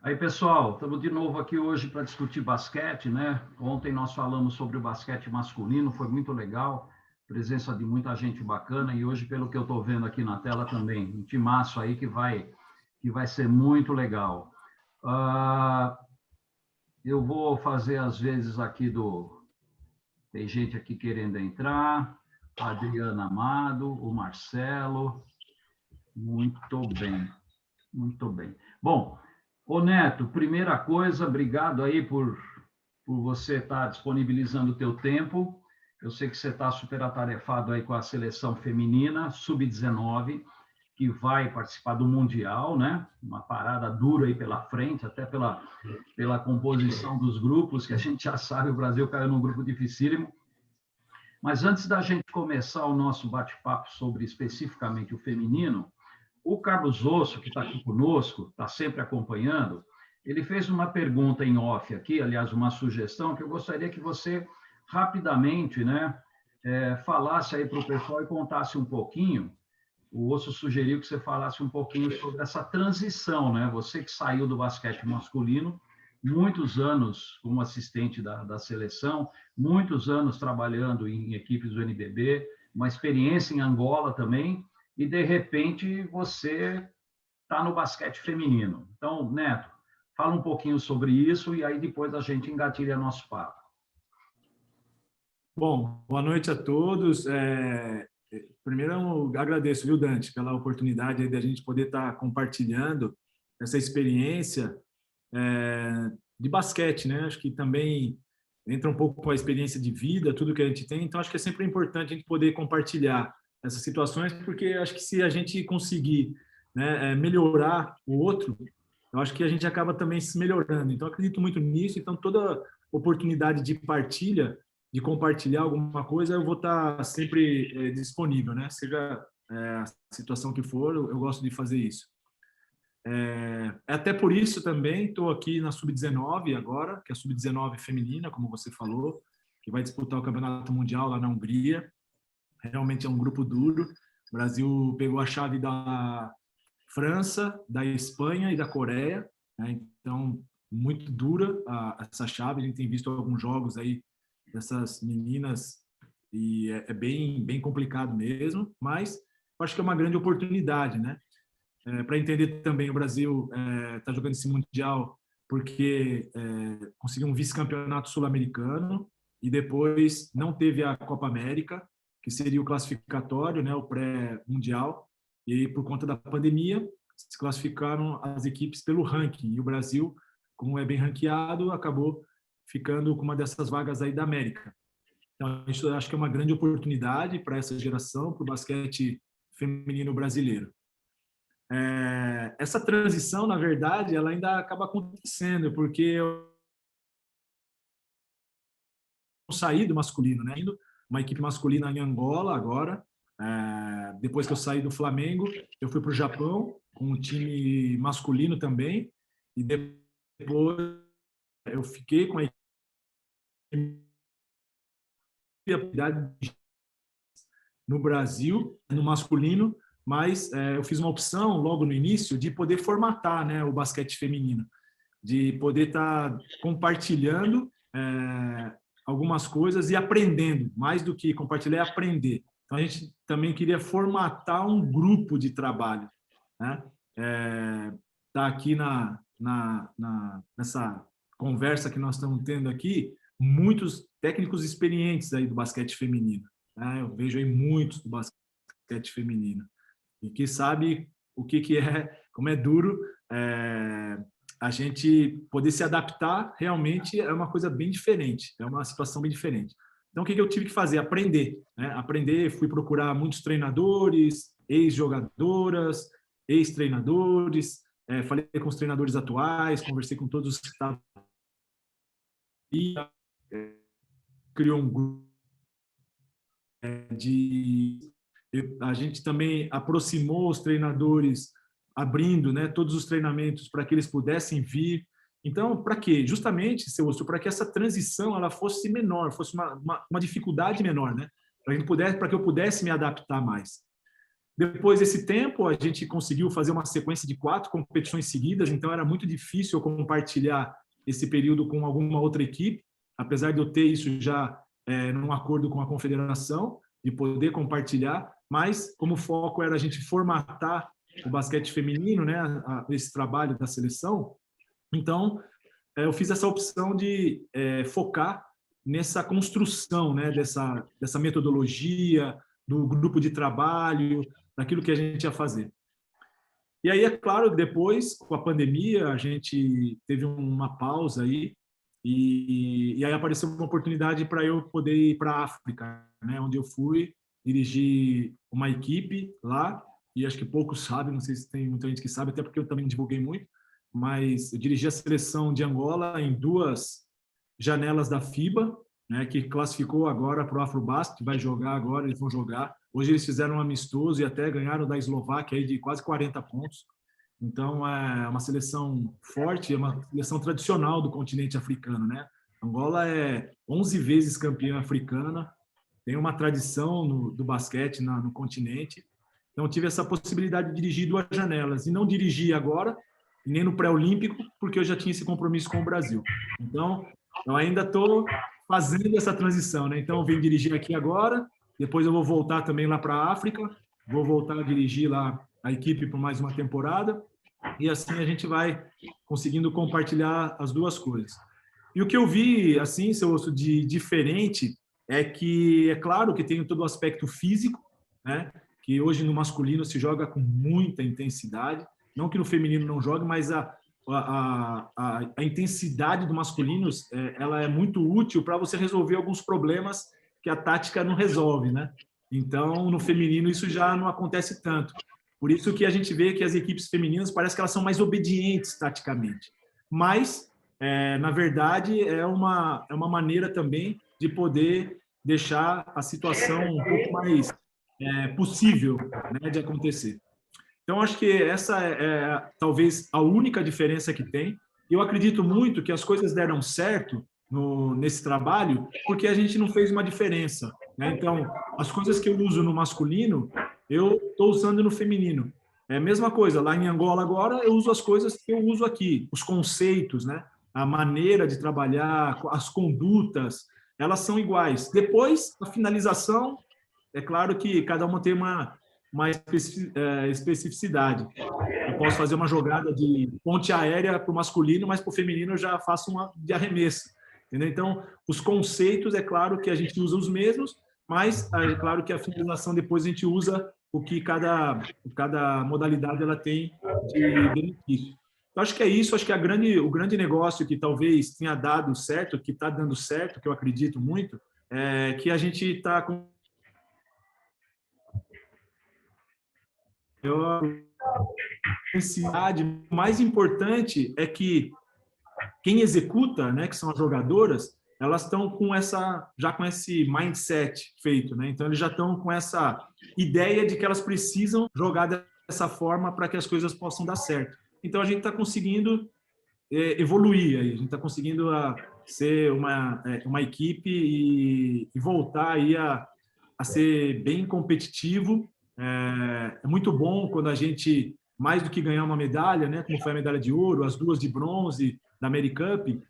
Aí, pessoal, estamos de novo aqui hoje para discutir basquete, né? Ontem nós falamos sobre o basquete masculino, foi muito legal, presença de muita gente bacana, e hoje, pelo que eu estou vendo aqui na tela também, um timaço aí que vai ser muito legal. Ah, eu vou fazer, às vezes, aqui do... Tem gente aqui querendo entrar, a Adriana Amado, o Marcelo, muito bem, muito bem. Bom, ô Neto, primeira coisa, obrigado aí por você estar disponibilizando o teu tempo. Eu sei que você está super atarefado aí com a seleção feminina, sub-19, que vai participar do Mundial, né? Uma parada dura aí pela frente, até pela composição dos grupos, que a gente já sabe, o Brasil caiu num grupo dificílimo. Mas antes da gente começar o nosso bate-papo sobre especificamente o feminino, o Carlos Osso, que está aqui conosco, está sempre acompanhando, ele fez uma pergunta em off aqui, aliás, uma sugestão, que eu gostaria que você rapidamente, né, falasse aí para o pessoal e contasse um pouquinho. O Osso sugeriu que você falasse um pouquinho sobre essa transição, né? Você que saiu do basquete masculino, muitos anos como assistente da seleção, muitos anos trabalhando em equipes do NBB, uma experiência em Angola também, e de repente você está no basquete feminino. Então, Neto, fala um pouquinho sobre isso e aí depois a gente engatilha nosso papo. Bom, boa noite a todos. Primeiro, eu agradeço, viu, Dante, pela oportunidade aí da gente poder estar compartilhando essa experiência de basquete, né? Acho que também entra um pouco com a experiência de vida, tudo que a gente tem. Então, acho que é sempre importante a gente poder compartilhar essas situações, porque acho que se a gente conseguir, né, melhorar o outro, eu acho que a gente acaba também se melhorando. Então, acredito muito nisso. Então, toda oportunidade de partilha, de compartilhar alguma coisa, eu vou estar sempre disponível, né? Seja a situação que for, eu gosto de fazer isso. Até por isso também estou aqui na Sub-19 agora, que é a Sub-19 feminina, como você falou, que vai disputar o Campeonato Mundial lá na Hungria. Realmente é um grupo duro. O Brasil pegou a chave da França, da Espanha e da Coreia, né? Então, muito dura essa chave. A gente tem visto alguns jogos aí dessas meninas e é bem complicado mesmo, mas eu acho que é uma grande oportunidade, né? Para entender também, o Brasil está jogando esse Mundial porque conseguiu um vice-campeonato sul-americano e depois não teve a Copa América, que seria o classificatório, né, o pré-mundial, e por conta da pandemia se classificaram as equipes pelo ranking, e o Brasil, como é bem ranqueado, acabou ficando com uma dessas vagas aí da América. Então, isso eu acho que é uma grande oportunidade para essa geração, para o basquete feminino brasileiro. Essa transição, na verdade, ela ainda acaba acontecendo, porque eu saí do masculino, né? Indo uma equipe masculina em Angola agora. Depois que eu saí do Flamengo, eu fui para o Japão com um time masculino também, e depois eu fiquei com a equipe no Brasil, no masculino, mas eu fiz uma opção logo no início de poder formatar, né, o basquete feminino, de poder estar compartilhando algumas coisas e aprendendo, mais do que compartilhar, é aprender. Então, a gente também queria formatar um grupo de trabalho, né? Tá aqui nessa conversa que nós estamos tendo aqui, muitos técnicos experientes aí do basquete feminino, né? Eu vejo aí muitos do basquete feminino e que sabe o que é, como é duro a gente poder se adaptar. Realmente é uma coisa bem diferente, é uma situação bem diferente. Então, o que eu tive que fazer? Aprender, né? Aprender, fui procurar muitos treinadores, ex-jogadoras, ex-treinadores, falei com os treinadores atuais, conversei com todos os que estavam aí, criou um grupo a gente também aproximou os treinadores, abrindo, né, todos os treinamentos para que eles pudessem vir. Então, para quê? Justamente, seu Osso, para que essa transição ela fosse menor, fosse uma dificuldade menor, né? Para que eu pudesse me adaptar mais. Depois desse tempo, a gente conseguiu fazer uma sequência de 4 competições seguidas, então era muito difícil eu compartilhar esse período com alguma outra equipe, apesar de eu ter isso já num acordo com a confederação, de poder compartilhar, mas como o foco era a gente formatar o basquete feminino, né, esse trabalho da seleção, então eu fiz essa opção de focar nessa construção, né, dessa metodologia, do grupo de trabalho, daquilo que a gente ia fazer. E aí, é claro, depois, com a pandemia, a gente teve uma pausa aí, e aí apareceu uma oportunidade para eu poder ir para a África, né, onde eu fui dirigir uma equipe lá, e acho que poucos sabem, não sei se tem muita gente que sabe, até porque eu também divulguei muito, mas eu dirigi a seleção de Angola em 2 janelas da FIBA, né, que classificou agora para o Afrobasket, vai jogar agora, eles vão jogar. Hoje eles fizeram um amistoso e até ganharam da Eslováquia aí de quase 40 pontos. Então é uma seleção forte, é uma seleção tradicional do continente africano, né? Angola é 11 vezes campeã africana, tem uma tradição do basquete no continente. Então tive essa possibilidade de dirigir 2 janelas e não dirigi agora, nem no pré-olímpico, porque eu já tinha esse compromisso com o Brasil. Então, eu ainda estou fazendo essa transição, né? Então, eu venho dirigir aqui agora, depois eu vou voltar também lá para a África, vou voltar a dirigir lá a equipe por mais uma temporada, e assim a gente vai conseguindo compartilhar as 2 coisas. E o que eu vi, assim, Celso, de diferente, é que, é claro que tem todo o aspecto físico, né? Que hoje no masculino se joga com muita intensidade, não que no feminino não jogue, mas a intensidade do masculino ela é muito útil para você resolver alguns problemas que a tática não resolve, né? Então, no feminino, isso já não acontece tanto. Por isso que a gente vê que as equipes femininas parece que elas são mais obedientes taticamente. Mas, na verdade, é uma maneira também de poder deixar a situação um pouco mais possível, né, de acontecer. Então, acho que essa talvez a única diferença que tem. Eu acredito muito que as coisas deram certo nesse trabalho porque a gente não fez uma diferença, né? Então, as coisas que eu uso no masculino, eu estou usando no feminino. É a mesma coisa, lá em Angola agora, eu uso as coisas que eu uso aqui, os conceitos, né? A maneira de trabalhar, as condutas, elas são iguais. Depois, a finalização, é claro que cada uma tem uma especificidade. Eu posso fazer uma jogada de ponte aérea para o masculino, mas para o feminino eu já faço uma de arremesso. Entendeu? Então, os conceitos, é claro que a gente usa os mesmos, mas é claro que a finalização depois a gente usa o que cada modalidade ela tem de benefício. Então, acho que é isso, acho que o grande negócio que talvez tenha dado certo, que está dando certo, que eu acredito muito, é que a gente está com o mais importante é que quem executa, né, que são as jogadoras, elas estão já com esse mindset feito, né? Então eles já estão com essa ideia de que elas precisam jogar dessa forma para que as coisas possam dar certo. Então a gente está conseguindo evoluir aí, a gente está conseguindo ser uma equipe e voltar aí a ser bem competitivo. É muito bom quando a gente, mais do que ganhar uma medalha, né, como foi a medalha de ouro, as 2 de bronze da AmeriCup,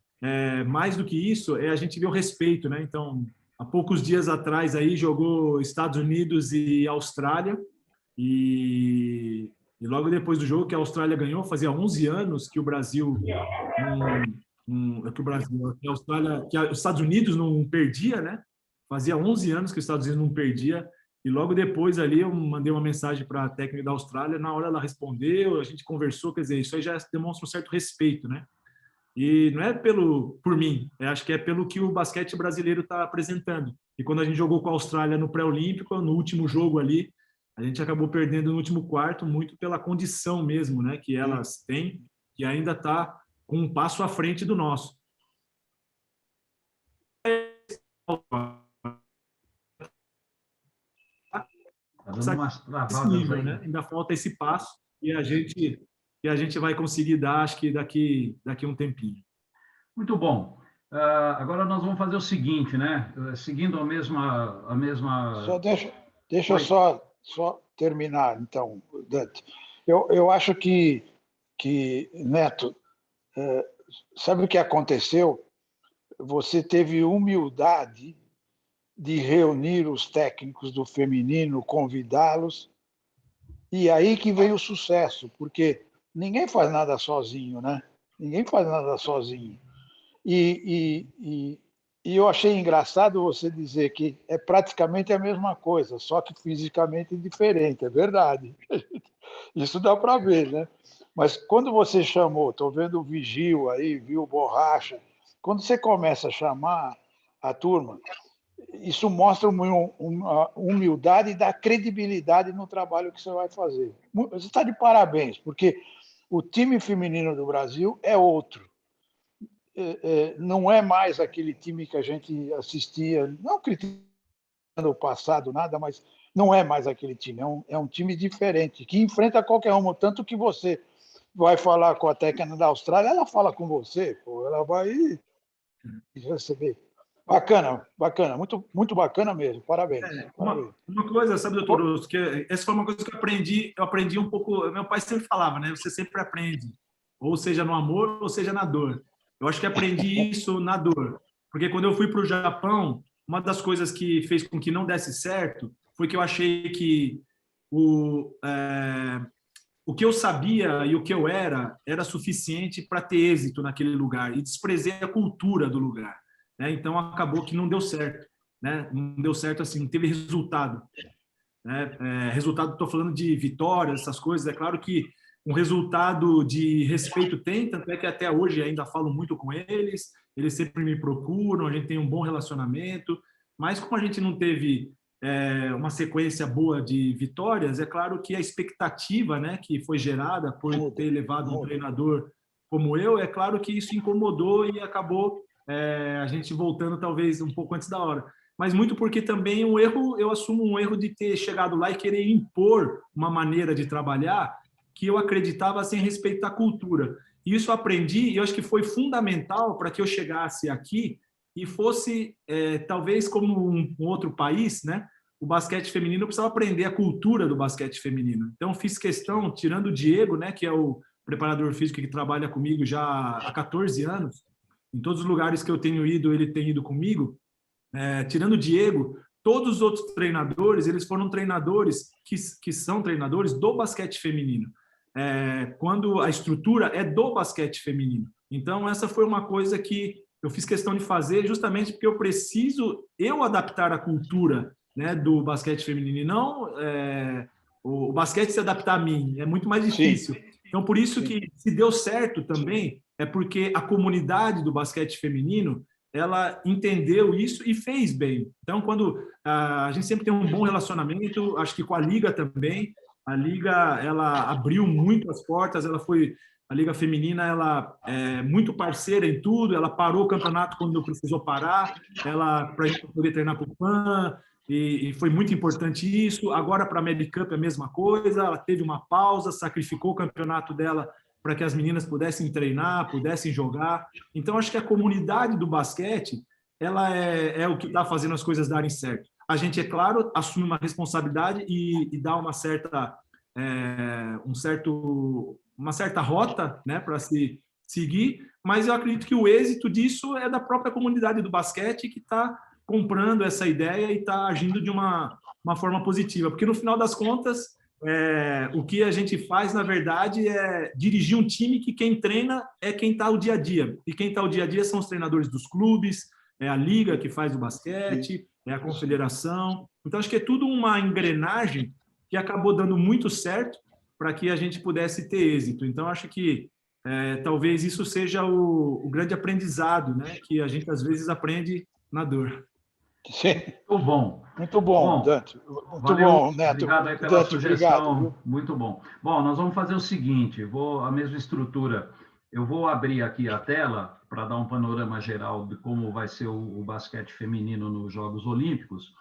mais do que isso, a gente vê o respeito, né? Então, há poucos dias atrás aí jogou Estados Unidos e Austrália, e logo depois do jogo que a Austrália ganhou, fazia 11 anos que o Brasil que os Estados Unidos não perdia, né? Fazia 11 anos que os Estados Unidos não perdia. E logo depois ali eu mandei uma mensagem para a técnica da Austrália, na hora ela respondeu, a gente conversou, quer dizer, isso aí já demonstra um certo respeito, né? E não é por mim, acho que é pelo que o basquete brasileiro está apresentando. E quando a gente jogou com a Austrália no pré-olímpico, no último jogo ali, a gente acabou perdendo no último quarto, muito pela condição mesmo, né, que elas têm, que ainda está com um passo à frente do nosso. Tá dando umas travadas nível, aí. né? Ainda falta esse passo e a gente vai conseguir dar, acho que daqui um tempinho. Muito bom. Agora nós vamos fazer o seguinte, né? Seguindo a mesma... Só deixa eu só terminar, então, Dante. Eu acho que Neto, sabe o que aconteceu? Você teve humildade de reunir os técnicos do feminino, convidá-los, e aí que veio o sucesso, porque ninguém faz nada sozinho, né? Ninguém faz nada sozinho. E eu achei engraçado você dizer que é praticamente a mesma coisa, só que fisicamente diferente, é verdade. Isso dá para ver, né? Mas quando você chamou, estou vendo o Vigil aí, viu o Borracha, quando você começa a chamar a turma, isso mostra uma humildade e dá credibilidade no trabalho que você vai fazer. Você está de parabéns, porque o time feminino do Brasil é outro. Não é mais aquele time que a gente assistia, não criticando o passado, nada, mas não é mais aquele time, é um time diferente, que enfrenta qualquer um, tanto que você vai falar com a técnica da Austrália, ela fala com você, pô, ela vai receber. Bacana, bacana, muito, muito bacana mesmo, parabéns. Parabéns. Uma coisa, sabe, doutor Osso, que essa foi uma coisa que eu aprendi um pouco, meu pai sempre falava, né, você sempre aprende, ou seja no amor, ou seja na dor. Eu acho que aprendi isso na dor, porque quando eu fui para o Japão, uma das coisas que fez com que não desse certo foi que eu achei que o que eu sabia e o que eu era suficiente para ter êxito naquele lugar e desprezei a cultura do lugar, né? Então acabou que não deu certo, né? Não deu certo assim, não teve resultado, né? Resultado, estou falando de vitórias, essas coisas. É claro que um resultado de respeito tem, tanto é que até hoje ainda falo muito com eles sempre me procuram, a gente tem um bom relacionamento, mas como a gente não teve uma sequência boa de vitórias, é claro que a expectativa, né, que foi gerada por ter levado um treinador como eu, é claro que isso incomodou e acabou a gente voltando talvez um pouco antes da hora. Mas muito porque também eu assumo um erro de ter chegado lá e querer impor uma maneira de trabalhar que eu acreditava sem respeitar a cultura. E isso eu aprendi e eu acho que foi fundamental para que eu chegasse aqui e fosse, talvez como um outro país, né? O basquete feminino, eu precisava aprender a cultura do basquete feminino. Então, fiz questão, tirando o Diego, né, que é o preparador físico que trabalha comigo já há 14 anos, em todos os lugares que eu tenho ido, ele tem ido comigo, tirando o Diego, todos os outros treinadores, eles foram treinadores que são treinadores do basquete feminino. Quando a estrutura é do basquete feminino. Então, essa foi uma coisa que eu fiz questão de fazer justamente porque eu preciso adaptar a cultura, né, do basquete feminino e não o basquete se adaptar a mim. É muito mais difícil. Sim. Então, por isso que se deu certo também, é porque a comunidade do basquete feminino ela entendeu isso e fez bem. Então, quando a gente sempre tem um bom relacionamento, acho que com a Liga também, a Liga ela abriu muito as portas, a Liga Feminina ela é muito parceira em tudo, ela parou o campeonato quando precisou parar, para a gente poder treinar para o PAN, e foi muito importante isso. Agora, para a Americup é a mesma coisa, ela teve uma pausa, sacrificou o campeonato dela para que as meninas pudessem treinar, pudessem jogar. Então, acho que a comunidade do basquete ela é o que está fazendo as coisas darem certo. A gente, é claro, assume uma responsabilidade e dá uma certa rota, né, para se seguir, mas eu acredito que o êxito disso é da própria comunidade do basquete que está comprando essa ideia e está agindo de uma forma positiva, porque no final das contas o que a gente faz, na verdade, é dirigir um time que quem treina é quem está o dia a dia. E quem está o dia a dia são os treinadores dos clubes, é a liga que faz o basquete, é a confederação. Então, acho que é tudo uma engrenagem que acabou dando muito certo para que a gente pudesse ter êxito. Então, acho que talvez isso seja o grande aprendizado, né? Que a gente, às vezes, aprende na dor. Sim. Muito bom. Muito bom, Dante. Muito valeu, bom, Neto. Obrigado aí pela Dante, sugestão. obrigado, muito bom. Bom, nós vamos fazer o seguinte, a mesma estrutura. Eu vou abrir aqui a tela para dar um panorama geral de como vai ser o basquete feminino nos Jogos Olímpicos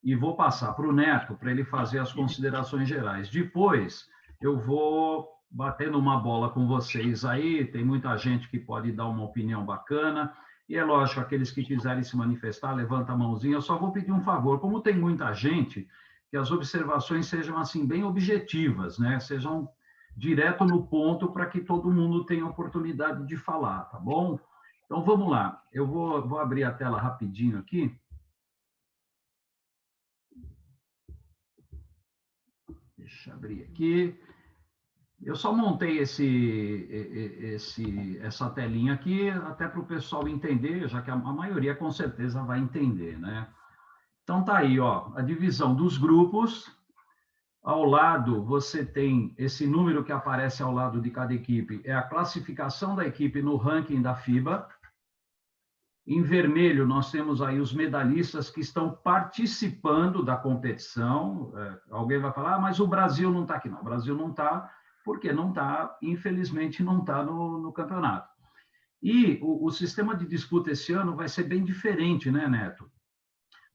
e vou passar para o Neto para ele fazer as considerações gerais. Depois, eu vou batendo uma bola com vocês aí, tem muita gente que pode dar uma opinião bacana. E é lógico, aqueles que quiserem se manifestar, levanta a mãozinha. Eu só vou pedir um favor, como tem muita gente, que as observações sejam assim bem objetivas, né? Sejam direto no ponto para que todo mundo tenha oportunidade de falar, tá bom? Então vamos lá. Eu vou abrir a tela rapidinho aqui. Deixa eu abrir aqui. Eu só montei essa telinha aqui até para o pessoal entender, já que a maioria com certeza vai entender, né? Então tá aí, ó, a divisão dos grupos. Ao lado você tem esse número que aparece ao lado de cada equipe, é a classificação da equipe no ranking da FIBA. Em vermelho nós temos aí os medalhistas que estão participando da competição. Alguém vai falar, mas o Brasil não está aqui. Não, o Brasil não está, porque não está, infelizmente, não está no campeonato. E o sistema de disputa esse ano vai ser bem diferente, né, Neto?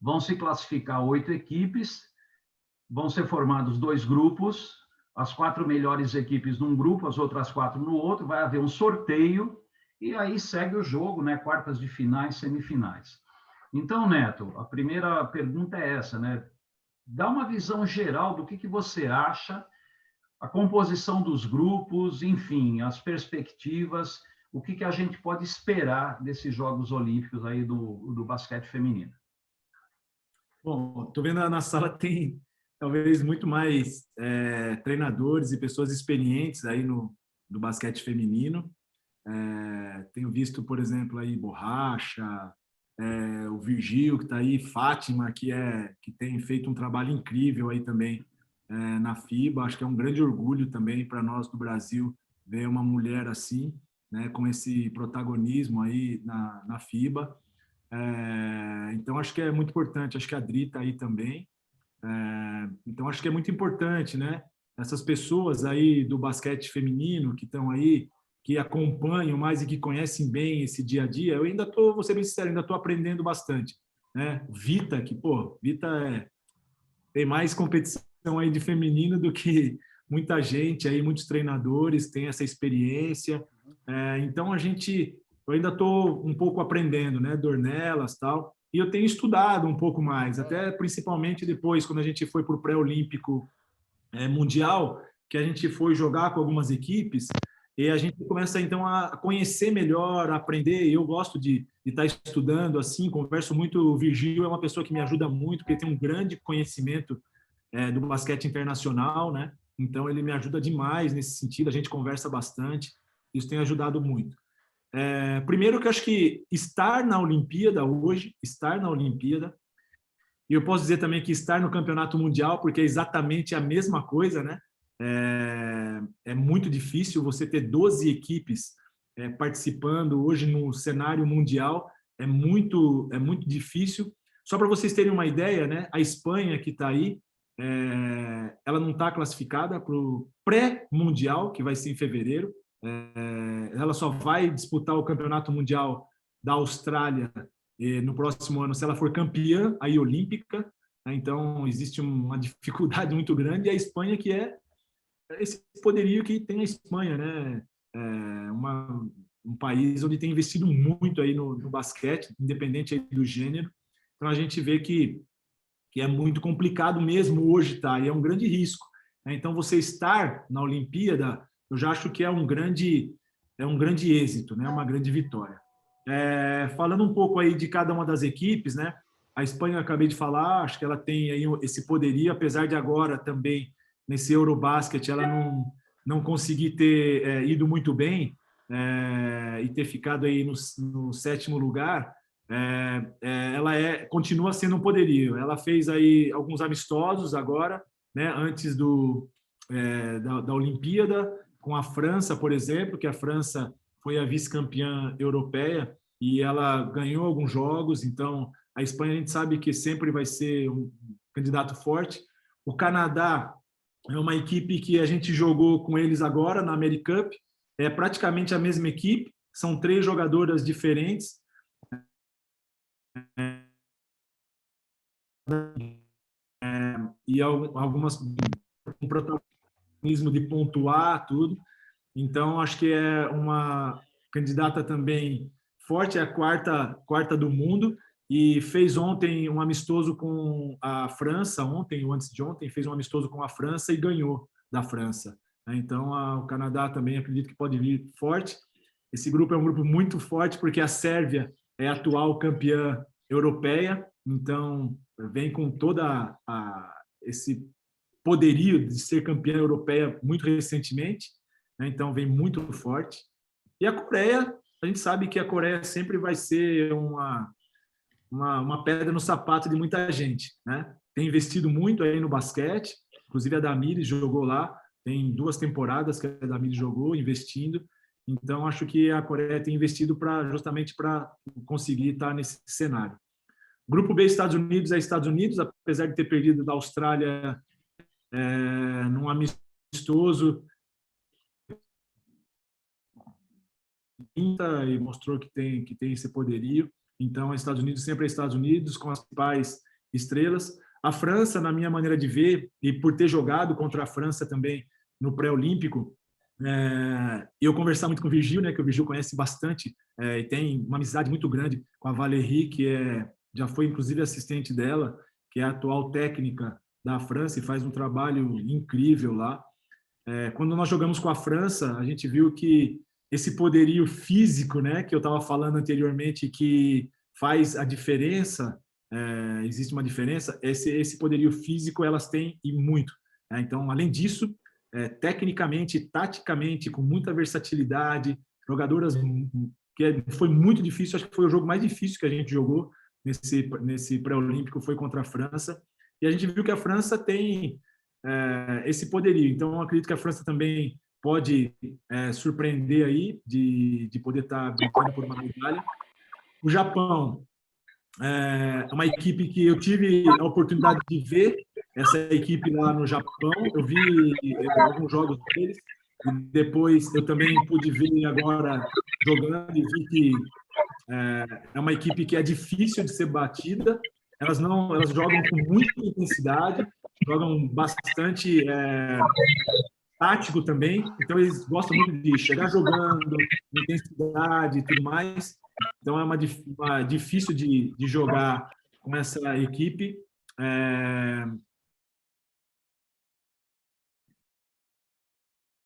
Vão se classificar 8 equipes, vão ser formados 2 grupos, as 4 melhores equipes num grupo, as outras 4 no outro, vai haver um sorteio, e aí segue o jogo, né? Quartas de finais, semifinais. Então, Neto, a primeira pergunta é essa, né? Dá uma visão geral do que você acha, a composição dos grupos, enfim, as perspectivas, o que a gente pode esperar desses Jogos Olímpicos aí do basquete feminino. Bom, estou vendo na sala tem talvez muito mais treinadores e pessoas experientes aí do basquete feminino. Tenho visto, por exemplo, aí Borracha, o Virgil que está aí, Fátima que tem feito um trabalho incrível aí também na FIBA. Acho que é um grande orgulho também para nós do Brasil ver uma mulher assim, né, com esse protagonismo aí na FIBA. Então acho que é muito importante. Acho que a Dri está aí também. Então acho que é muito importante, né? Essas pessoas aí do basquete feminino que estão aí, que acompanham mais e que conhecem bem esse dia a dia. Eu ainda estou, vou ser bem sincero, ainda estou aprendendo bastante, né? Vita, Vita tem mais competição aí de feminino do que muita gente aí, muitos treinadores têm essa experiência. Então eu ainda estou um pouco aprendendo, né? Dornelas, tal. E eu tenho estudado um pouco mais, até principalmente depois, quando a gente foi para o pré-olímpico mundial, que a gente foi jogar com algumas equipes, e a gente começa, então, a conhecer melhor, a aprender. Eu gosto de estar estudando, assim, converso muito. O Virgil é uma pessoa que me ajuda muito, porque tem um grande conhecimento do basquete internacional, né? Então, ele me ajuda demais nesse sentido, a gente conversa bastante, isso tem ajudado muito. Primeiro que eu acho que estar na Olimpíada hoje, e eu posso dizer também que estar no Campeonato Mundial, porque é exatamente a mesma coisa, né? É muito difícil você ter 12 equipes participando hoje no cenário mundial, é muito difícil. Só para vocês terem uma ideia, né? A Espanha que está aí, ela não está classificada para o pré-mundial, que vai ser em fevereiro. Ela só vai disputar o Campeonato Mundial da Austrália no próximo ano, se ela for campeã aí olímpica, né? Então existe uma dificuldade muito grande. E a Espanha, que é esse poderio que tem a Espanha, né? Um país onde tem investido muito aí no basquete, independente aí do gênero. Então a gente vê que é muito complicado mesmo hoje, tá? E é um grande risco, né? Então você estar na Olimpíada, eu já acho que é um grande êxito, né? Uma grande vitória. Falando um pouco aí de cada uma das equipes, né? A Espanha, eu acabei de falar, acho que ela tem aí esse poderio, apesar de agora também nesse Eurobasket ela não conseguir ter ido muito bem e ter ficado aí no 7º lugar. Ela continua sendo um poderio. Ela fez aí alguns amistosos agora, né? Antes da Olimpíada, com a França, por exemplo, que a França foi a vice-campeã europeia e ela ganhou alguns jogos. Então, a Espanha a gente sabe que sempre vai ser um candidato forte. O Canadá é uma equipe que a gente jogou com eles agora na Americup. É praticamente a mesma equipe, são 3 jogadoras diferentes. E algumas com protagonismo de pontuar, tudo. Então, acho que é uma candidata também forte, é a quarta do mundo. e fez ontem um amistoso com a França, ontem ou antes de ontem, fez um amistoso com a França e ganhou da França. Então, o Canadá também acredito que pode vir forte. Esse grupo é um grupo muito forte, porque a Sérvia é a atual campeã europeia, então vem com toda esse poderio de ser campeã europeia muito recentemente, né? Então vem muito forte. E a Coreia, a gente sabe que a Coreia sempre vai ser uma pedra no sapato de muita gente, né? Tem investido muito aí no basquete, inclusive a Damiris jogou lá, tem 2 temporadas que a Damiris jogou, investindo. Então, acho que a Coreia tem investido justamente para conseguir estar nesse cenário. Grupo B, Estados Unidos, apesar de ter perdido da Austrália num amistoso, e mostrou que tem esse poderio. Então, Estados Unidos sempre é Estados Unidos, com as principais estrelas. A França, na minha maneira de ver, e por ter jogado contra a França também no pré-olímpico, eu conversar muito com o Virgil, né, que o Virgil conhece bastante, e tem uma amizade muito grande com a Valérie, que já foi inclusive assistente dela, que é a atual técnica da França e faz um trabalho incrível lá. Quando nós jogamos com a França, a gente viu que esse poderio físico, né, que eu estava falando anteriormente, que faz a diferença, existe uma diferença, esse poderio físico elas têm e muito. Então, além disso, tecnicamente, taticamente, com muita versatilidade, jogadoras que foi muito difícil, acho que foi o jogo mais difícil que a gente jogou nesse pré-olímpico, foi contra a França, e a gente viu que a França tem esse poderio. Então, eu acredito que a França também pode surpreender aí de poder estar brincando por uma medalha. O Japão é uma equipe que eu tive a oportunidade de ver essa equipe lá no Japão. Eu vi alguns jogos deles e depois eu também pude ver agora jogando e vi que é uma equipe que é difícil de ser batida. Elas jogam com muita intensidade, jogam bastante tático também, então eles gostam muito de chegar jogando, intensidade e tudo mais. Então é uma difícil de jogar com essa equipe.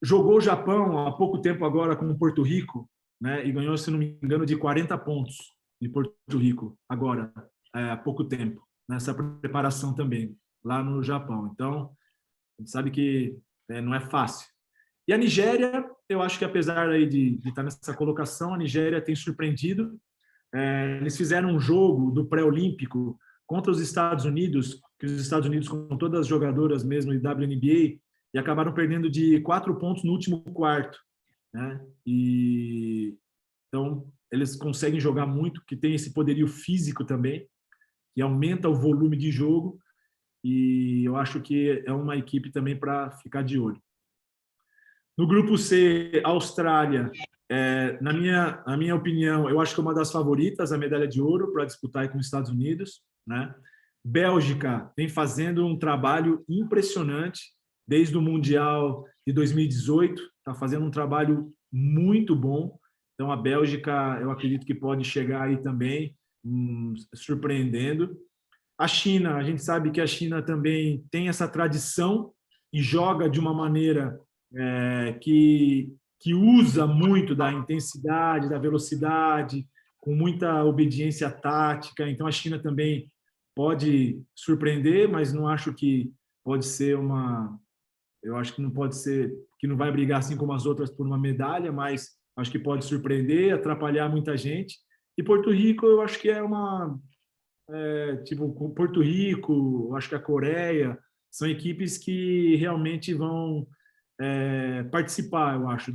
Jogou o Japão há pouco tempo agora com o Porto Rico, né, e ganhou, se não me engano, de 40 pontos de Porto Rico, agora, há pouco tempo, nessa preparação também, lá no Japão. Então, a gente sabe que não é fácil. E a Nigéria, eu acho que apesar aí de estar nessa colocação, a Nigéria tem surpreendido. Eles fizeram um jogo do pré-olímpico contra os Estados Unidos, que os Estados Unidos com todas as jogadoras mesmo de WNBA, e acabaram perdendo de 4 pontos no último quarto, né? E então eles conseguem jogar muito, que tem esse poderio físico também, que aumenta o volume de jogo, e eu acho que é uma equipe também para ficar de olho. No grupo C, Austrália, na minha opinião, eu acho que é uma das favoritas, a medalha de ouro para disputar aí com os Estados Unidos, né? Bélgica vem fazendo um trabalho impressionante desde o Mundial de 2018, está fazendo um trabalho muito bom. Então, a Bélgica, eu acredito que pode chegar aí também, surpreendendo. A China, a gente sabe que a China também tem essa tradição e joga de uma maneira que usa muito da intensidade, da velocidade, com muita obediência tática. Então, a China também pode surpreender, mas não acho que pode ser eu acho que não pode ser, que não vai brigar assim como as outras por uma medalha, mas acho que pode surpreender, atrapalhar muita gente. E Porto Rico, eu acho que tipo Porto Rico, acho que a Coreia, são equipes que realmente vão participar, eu acho,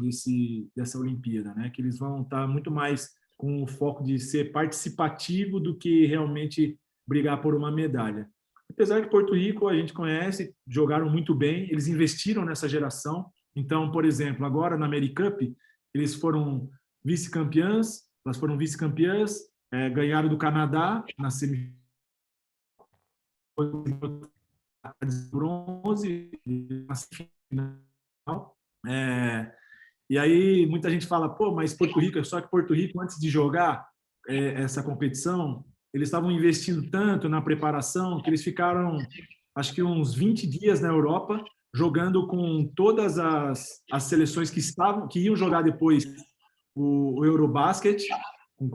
dessa Olimpíada, né? Que eles vão estar muito mais com o foco de ser participativo do que realmente brigar por uma medalha. Apesar que Porto Rico a gente conhece, jogaram muito bem, eles investiram nessa geração. Então, por exemplo, agora na AmeriCup, eles foram vice-campeãs, ganharam do Canadá na semifinal, bronze, na semifinal. E aí muita gente fala, pô, mas Porto Rico, só que Porto Rico, antes de jogar essa competição, eles estavam investindo tanto na preparação que eles ficaram, acho que uns 20 dias na Europa, jogando com todas as seleções que iam jogar depois o Eurobasket, com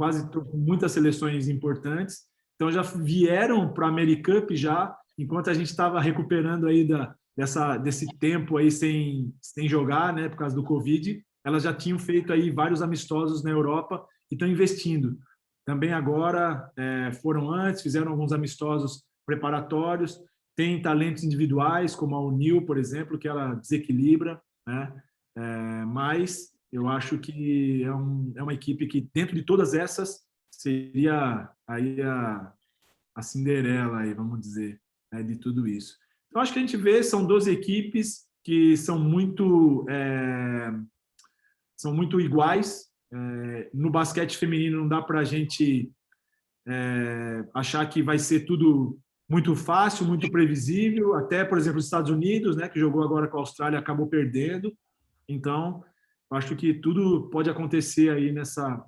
muitas seleções importantes. Então já vieram para a AmeriCup já, enquanto a gente estava recuperando aí desse tempo aí sem jogar, né, por causa do Covid. Elas já tinham feito aí vários amistosos na Europa e estão investindo. Também agora foram antes, fizeram alguns amistosos preparatórios. Tem talentos individuais, como a O'Neal, por exemplo, que ela desequilibra, né? Mas eu acho que é uma equipe que, dentro de todas essas, seria aí a Cinderela, aí, vamos dizer, né, de tudo isso. Então, acho que a gente vê, são 12 equipes que são muito iguais. No basquete feminino não dá para a gente achar que vai ser tudo muito fácil, muito previsível. Até, por exemplo, os Estados Unidos, né, que jogou agora com a Austrália, acabou perdendo. Então, acho que tudo pode acontecer aí nessa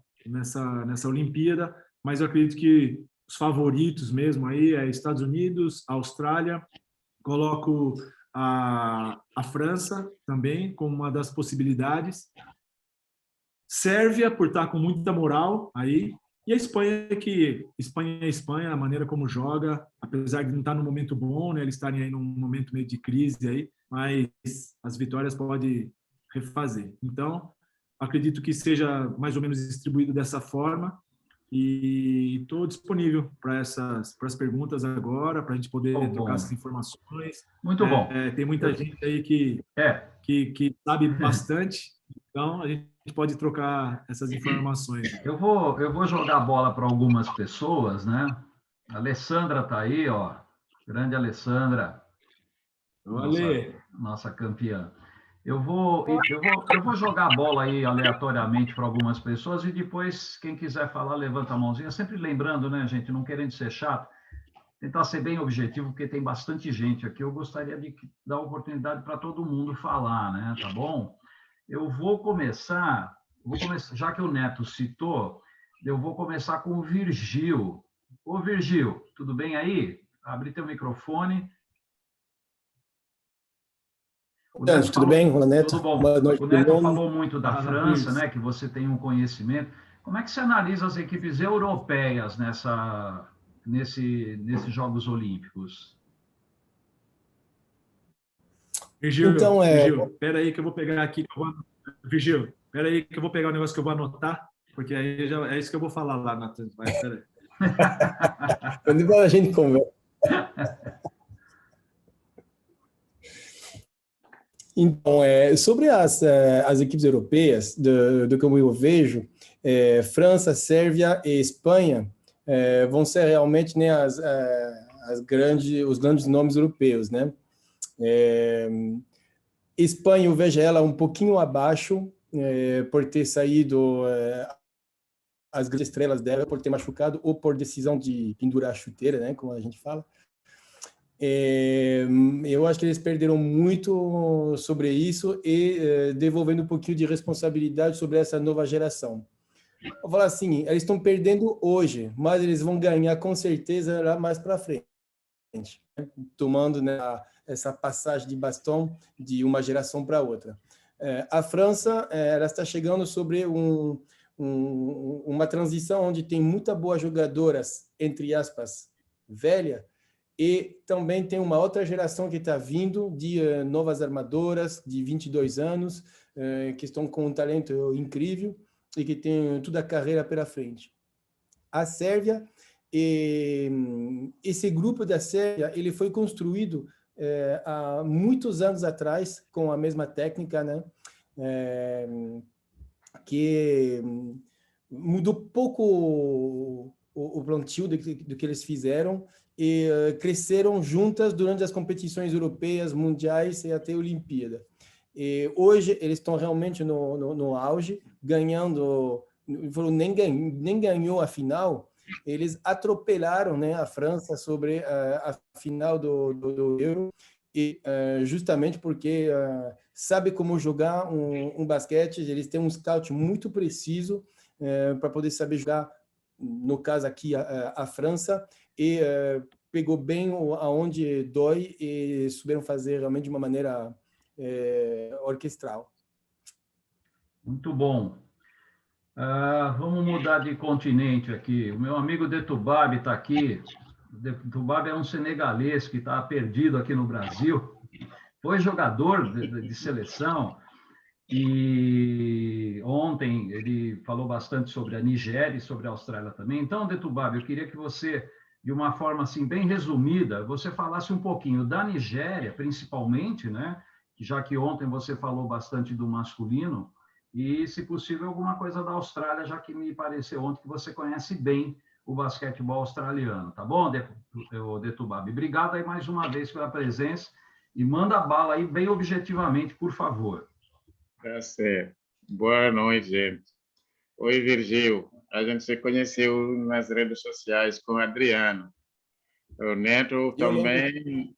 Olimpíada, mas eu acredito que os favoritos mesmo aí é Estados Unidos, Austrália. Coloco a França também como uma das possibilidades. Sérvia, por estar com muita moral aí. E a Espanha, que Espanha é Espanha, a maneira como joga, apesar de não estar num momento bom, né, eles estarem aí num momento meio de crise aí, mas as vitórias podem refazer. Então, acredito que seja mais ou menos distribuído dessa forma e estou disponível para as perguntas agora, para a gente poder trocar essas informações. Muito bom. Tem muita gente aí que sabe bastante, então a gente pode trocar essas informações. Eu vou jogar a bola para algumas pessoas, né? A Alessandra está aí, ó. Grande Alessandra. Nossa campeã. Eu vou jogar a bola aí aleatoriamente para algumas pessoas e depois, quem quiser falar, levanta a mãozinha. Sempre lembrando, né, gente, não querendo ser chato, tentar ser bem objetivo, porque tem bastante gente aqui. Eu gostaria de dar oportunidade para todo mundo falar, né? Tá bom? Eu vou começar, já que o Neto citou, eu vou começar com o Virgil. Ô, Virgil, tudo bem aí? Abre teu microfone. Tudo bem, Olá, Neto? Tudo bom. O Neto falou muito da França, né, que você tem um conhecimento. Como é que você analisa as equipes europeias nesses Jogos Olímpicos? Virgil, espera aí que eu vou pegar aqui. Virgil, espera aí que eu vou pegar o negócio que eu vou anotar, porque aí já é isso que eu vou falar lá, Natan. Espera aí. Quando a gente conversa. Então, sobre as equipes europeias, do que eu vejo, França, Sérvia e Espanha vão ser realmente, né, os grandes nomes europeus, né? Espanha, eu vejo ela um pouquinho abaixo, por ter saído as grandes estrelas dela, por ter machucado ou por decisão de pendurar a chuteira, né, como a gente fala. Eu acho que eles perderam muito sobre isso e devolvendo um pouquinho de responsabilidade sobre essa nova geração. Vou falar assim, eles estão perdendo hoje, mas eles vão ganhar com certeza lá mais para frente, tomando, né, essa passagem de bastão de uma geração para outra. A França, ela está chegando sobre uma transição onde tem muita boas jogadoras, entre aspas, velha, e também tem uma outra geração que está vindo de novas armadoras de 22 anos, que estão com um talento incrível e que tem toda a carreira pela frente. A Sérvia, esse grupo da Sérvia, ele foi construído há muitos anos atrás com a mesma técnica, né? Que mudou pouco o plantio do que eles fizeram e cresceram juntas durante as competições europeias, mundiais e até a Olimpíada. E hoje eles estão realmente no auge, ganhando, nem ganhou a final, eles atropelaram, né, a França sobre a final do Euro, e justamente porque sabe como jogar um basquete, eles têm um scout muito preciso para poder saber jogar no caso aqui a França, e pegou bem aonde dói e souberam fazer realmente de uma maneira orquestral. Muito bom. Vamos mudar de continente aqui. O meu amigo Detubab está aqui. O Detubab é um senegalês que está perdido aqui no Brasil. Foi jogador de seleção e ontem ele falou bastante sobre a Nigéria e sobre a Austrália também. Então, Detubab, eu queria que você, de uma forma assim bem resumida, você falasse um pouquinho da Nigéria, principalmente, né? Já que ontem você falou bastante do masculino, e, se possível, alguma coisa da Austrália, já que me pareceu ontem que você conhece bem o basquetebol australiano. Tá bom, Detubab? Obrigado aí mais uma vez pela presença e manda bala aí bem objetivamente, por favor. Tá certo. Boa noite, gente. Oi, Virgil. A gente se conheceu nas redes sociais com o Adriano. O Neto também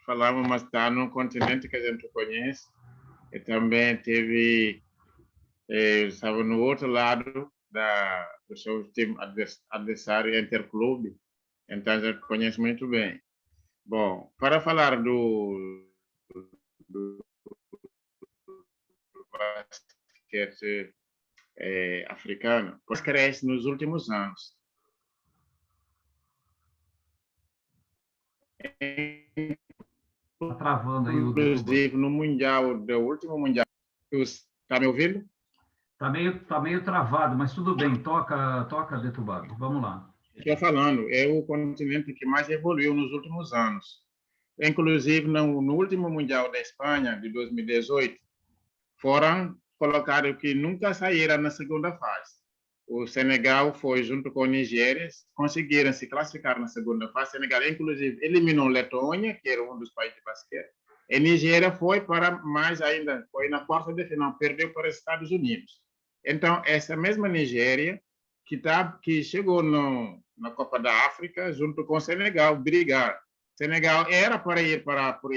falamos, mas está num continente que a gente conhece. E também teve... estava no outro lado do seu time adversário interclube, então a gente conhece muito bem. Bom, para falar do basquete africano, cresce nos últimos anos. Está travando aí o Inclusive, no Mundial, do último Mundial, está me ouvindo? Tá meio travado, mas tudo bem. Toca, Detubab. Vamos lá. Estou falando, é o continente que mais evoluiu nos últimos anos. Inclusive, no último Mundial da Espanha, de 2018, foram colocados que nunca saíram na segunda fase. O Senegal foi junto com a Nigéria, conseguiram se classificar na segunda fase. O Senegal, inclusive, eliminou a Letônia, que era um dos países de basquete. A Nigéria foi para mais ainda, foi na quarta de final, perdeu para os Estados Unidos. Então, essa mesma Nigéria que chegou na Copa da África junto com o Senegal, brigar. Senegal era para ir para o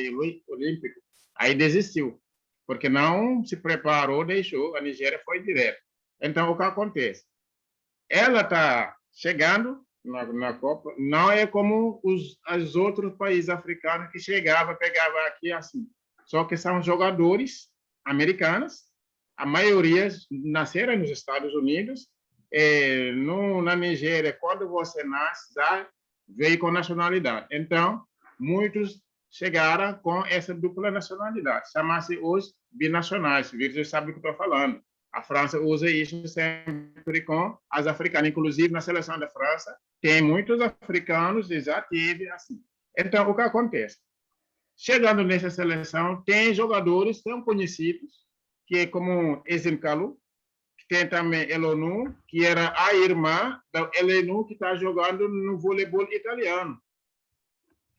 Olímpico, aí desistiu, porque não se preparou, deixou, a Nigéria foi direto. Então, o que acontece? Ela está chegando na Copa, não é como os outros países africanos que pegava aqui assim. Só que são jogadores americanos, a maioria nasceram nos Estados Unidos. Na Nigéria, quando você nasce, já veio com nacionalidade. Então, muitos chegaram com essa dupla nacionalidade. Chama-se os binacionais. Você sabe o que estou falando. A França usa isso sempre com as africanas. Inclusive, na seleção da França, tem muitos africanos e já teve assim. Então, o que acontece? Chegando nessa seleção, tem jogadores tão conhecidos, que é como Ezenkalo, tem também Elonu, que era a irmã da Elenu, que está jogando no voleibol italiano.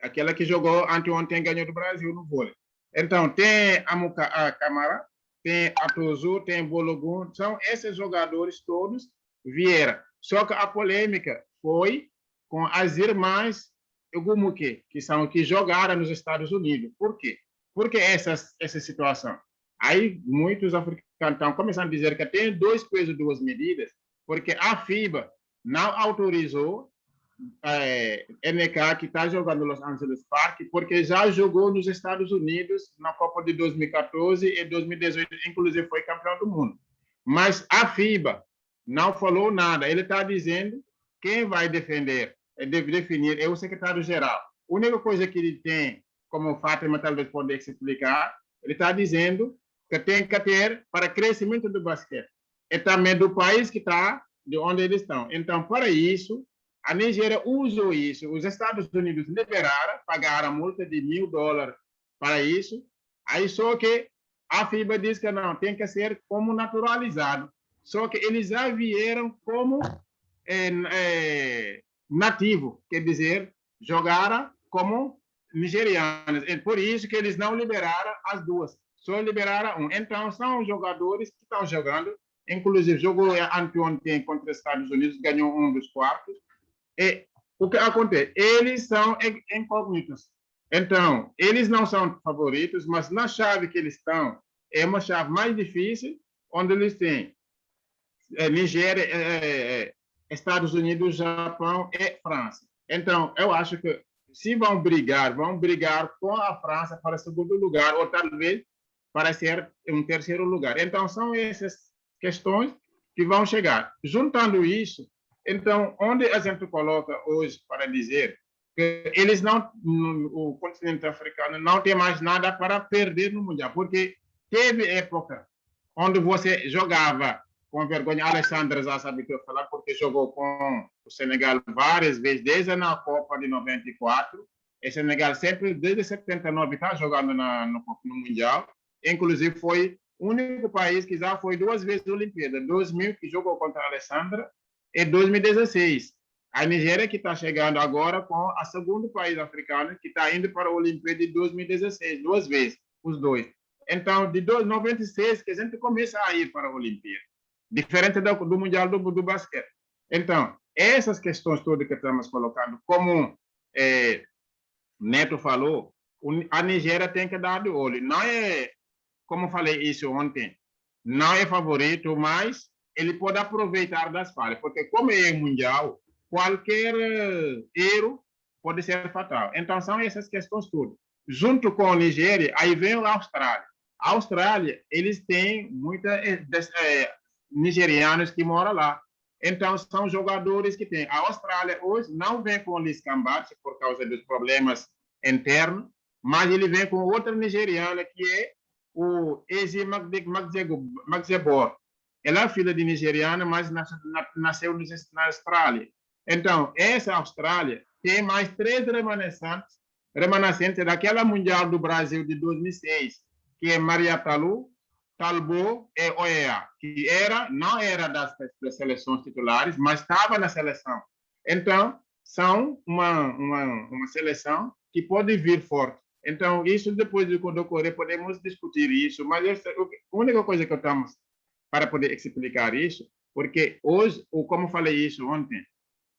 Aquela que jogou anteontem, ganhou do Brasil no vôlei. Então, tem a Camara, tem a Tozu, tem Bologun, são esses jogadores todos vieram. Só que a polêmica foi com as irmãs Ogumuke, que jogaram nos Estados Unidos. Por quê? Por que essa situação? Aí muitos africanos estão começando a dizer que tem 2 pesos, 2 medidas, porque a FIBA não autorizou NK, que está jogando no Los Angeles Park, porque já jogou nos Estados Unidos na Copa de 2014 e 2018, inclusive foi campeão do mundo. Mas a FIBA não falou nada. Ele está dizendo quem vai definir é o secretário-geral. A única coisa que ele tem, como o Fátima talvez pode explicar, ele está dizendo que tem que ter para crescimento do basquete. E também do país que está, de onde eles estão. Então, para isso, a Nigéria usou isso. Os Estados Unidos liberaram, pagaram a multa de $1.000 para isso. Aí só que a FIBA diz que não, tem que ser como naturalizado. Só que eles já vieram como nativo, quer dizer, jogaram como nigerianos. É por isso que eles não liberaram as duas, só liberaram um. Então, são jogadores que estão jogando, inclusive jogou anteontem contra os Estados Unidos, ganhou um dos quartos. E o que acontece? Eles são incógnitos. Então, eles não são favoritos, mas na chave que eles estão, é uma chave mais difícil, onde eles têm Nigéria, Estados Unidos, Japão e França. Então, eu acho que se vão brigar com a França para segundo lugar, ou talvez para ser um terceiro lugar. Então, são essas questões que vão chegar. Juntando isso, então, onde a gente coloca hoje para dizer que eles não, o continente africano não tem mais nada para perder no Mundial, porque teve época onde você jogava com vergonha. Alexandre já sabe o que eu falar, porque jogou com o Senegal várias vezes, desde na Copa de 94. O Senegal sempre, desde 79, está jogando no Mundial. Inclusive, foi o único país que já foi 2 vezes na Olimpíada. 2000, que jogou contra a Alexandra, e 2016. A Nigéria, que está chegando agora com a segundo país africano, que está indo para a Olimpíada de 2016, 2 vezes, os dois. Então, de 96, que a gente começa a ir para a Olimpíada. Diferente do Mundial do basquete. Então, essas questões todas que estamos colocando, como Neto falou, a Nigéria tem que dar de olho. Não é, como falei isso ontem, não é favorito, mas ele pode aproveitar das falhas, porque como é mundial, qualquer erro pode ser fatal. Então, são essas questões todas. Junto com a Nigéria, aí vem a Austrália. A Austrália, eles têm muitos nigerianos que moram lá. Então, são jogadores que têm. A Austrália hoje não vem com o Liz Cambate por causa dos problemas internos, mas ele vem com outra nigeriana que é o Ezi Magbor. Ela é filha de nigeriana, mas nasceu na Austrália. Então, essa Austrália tem mais 3 remanescentes daquela Mundial do Brasil de 2006, que é Maria Talou, Talbot e Oea, que não era das seleções titulares, mas estava na seleção. Então, são uma seleção que pode vir forte. Então, isso depois do ocorrer, podemos discutir isso, mas a única coisa que eu estamos para poder explicar isso, porque hoje, ou como falei isso ontem,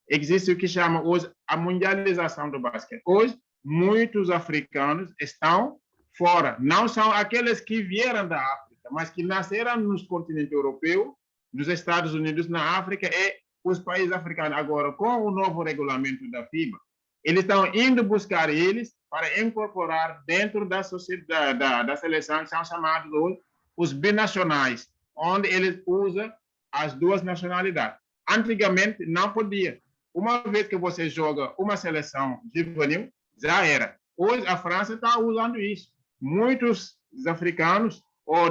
existe o que chama hoje a mundialização do basquete. Hoje, muitos africanos estão fora. Não são aqueles que vieram da África, mas que nasceram nos continentes europeus, nos Estados Unidos, na África e os países africanos. Agora, com o novo regulamento da FIBA, eles estão indo buscar eles para incorporar dentro da sociedade, da seleção, que são chamados hoje os binacionais, onde eles usam as 2 nacionalidades. Antigamente, não podia. Uma vez que você joga uma seleção juvenil, já era. Hoje, a França está usando isso. Muitos africanos ou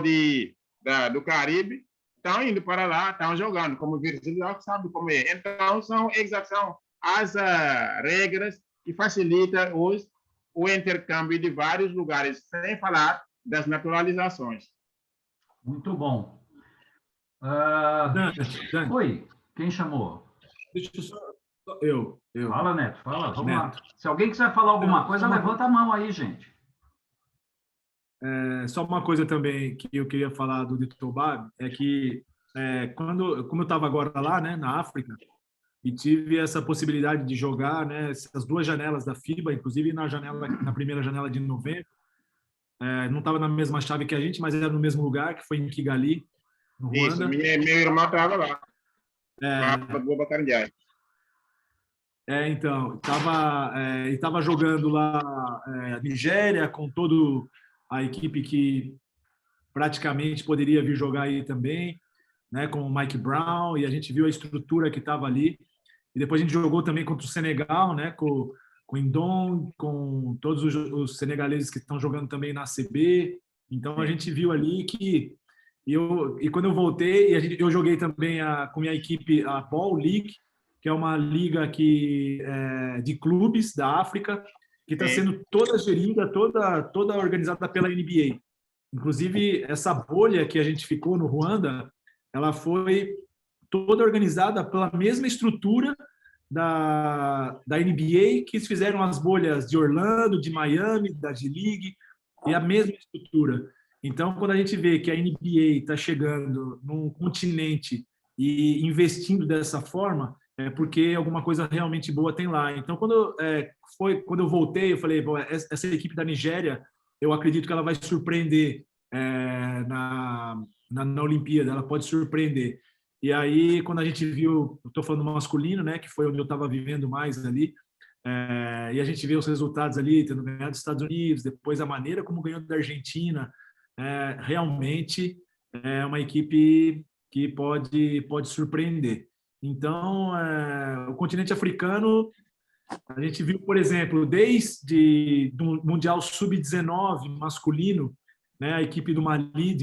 do Caribe estão indo para lá, estão jogando, como o Virgílio sabe como é. Então, são as regras que facilitam hoje o intercâmbio de vários lugares, sem falar das naturalizações. Muito bom. Dan. Oi, quem chamou? Deixa eu só... Eu. Fala, Neto, fala, vamos Neto. lá. Se alguém quiser falar alguma coisa, levanta a mão aí, gente. Só uma coisa também que eu queria falar do Tobago é que como eu estava agora lá, né, na África, e tive essa possibilidade de jogar, né, essas 2 janelas da FIBA, inclusive na primeira janela de novembro, não estava na mesma chave que a gente, mas era no mesmo lugar, que foi em Kigali, no Ruanda. Isso, meu irmão estava lá. Então, estava jogando lá a Nigéria com toda a equipe que praticamente poderia vir jogar aí também, né, com o Mike Brown, e a gente viu a estrutura que estava ali. E depois a gente jogou também contra o Senegal, né, com o Indom, com todos os senegaleses que estão jogando também na ACB. Então a gente viu ali que e quando eu voltei, eu joguei também com minha equipe a Ball League, que é uma liga de clubes da África, que está sendo toda gerida, toda organizada pela NBA. Inclusive, essa bolha que a gente ficou no Ruanda, ela foi toda organizada pela mesma estrutura da NBA, que fizeram as bolhas de Orlando, de Miami, da G-League, e a mesma estrutura. Então, quando a gente vê que a NBA está chegando num continente e investindo dessa forma, é porque alguma coisa realmente boa tem lá. Então, quando eu voltei, eu falei, essa equipe da Nigéria, eu acredito que ela vai surpreender na Olimpíada, ela pode surpreender. E aí, quando a gente viu, estou falando masculino, né, que foi onde eu estava vivendo mais ali, e a gente vê os resultados ali, tendo ganhado dos Estados Unidos, depois a maneira como ganhou da Argentina, realmente é uma equipe que pode surpreender. Então, o continente africano, a gente viu, por exemplo, desde do Mundial Sub-19 masculino, né, a equipe do Mali,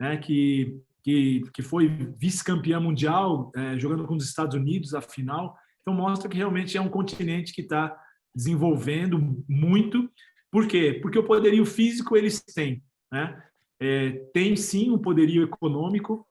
né, que foi vice-campeã mundial, jogando com os Estados Unidos a final. Então, mostra que realmente é um continente que está desenvolvendo muito. Por quê? Porque o poderio físico eles têm, né? Tem sim um poderio econômico,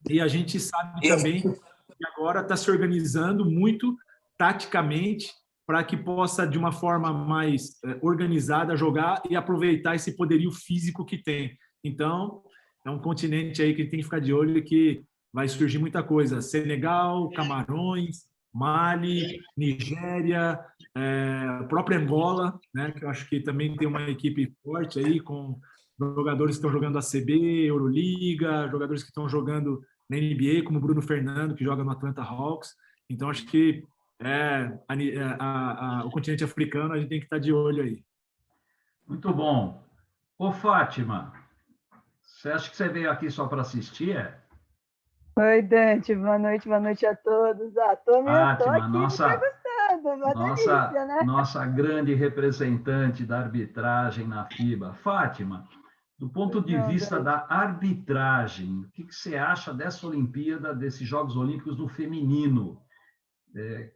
e a gente sabe também que agora está se organizando muito taticamente para que possa, de uma forma mais organizada, jogar e aproveitar esse poderio físico que tem. Então, é um continente aí que tem que ficar de olho, que vai surgir muita coisa. Senegal, Camarões, Mali, Nigéria, a própria Angola, né, que eu acho que também tem uma equipe forte aí, com jogadores que estão jogando ACB, Euroliga, jogadores que estão jogando na NBA, como Bruno Fernando, que joga no Atlanta Hawks. Então, acho que o continente africano a gente tem que estar de olho aí. Muito bom. Ô, Fátima, você acha que você veio aqui só para assistir? Oi, Dante, boa noite a todos. Tô Fátima, aqui me perguntando, né? nossa grande representante da arbitragem na FIBA. Fátima, do ponto de vista da arbitragem, o que você acha dessa Olimpíada, desses Jogos Olímpicos do feminino?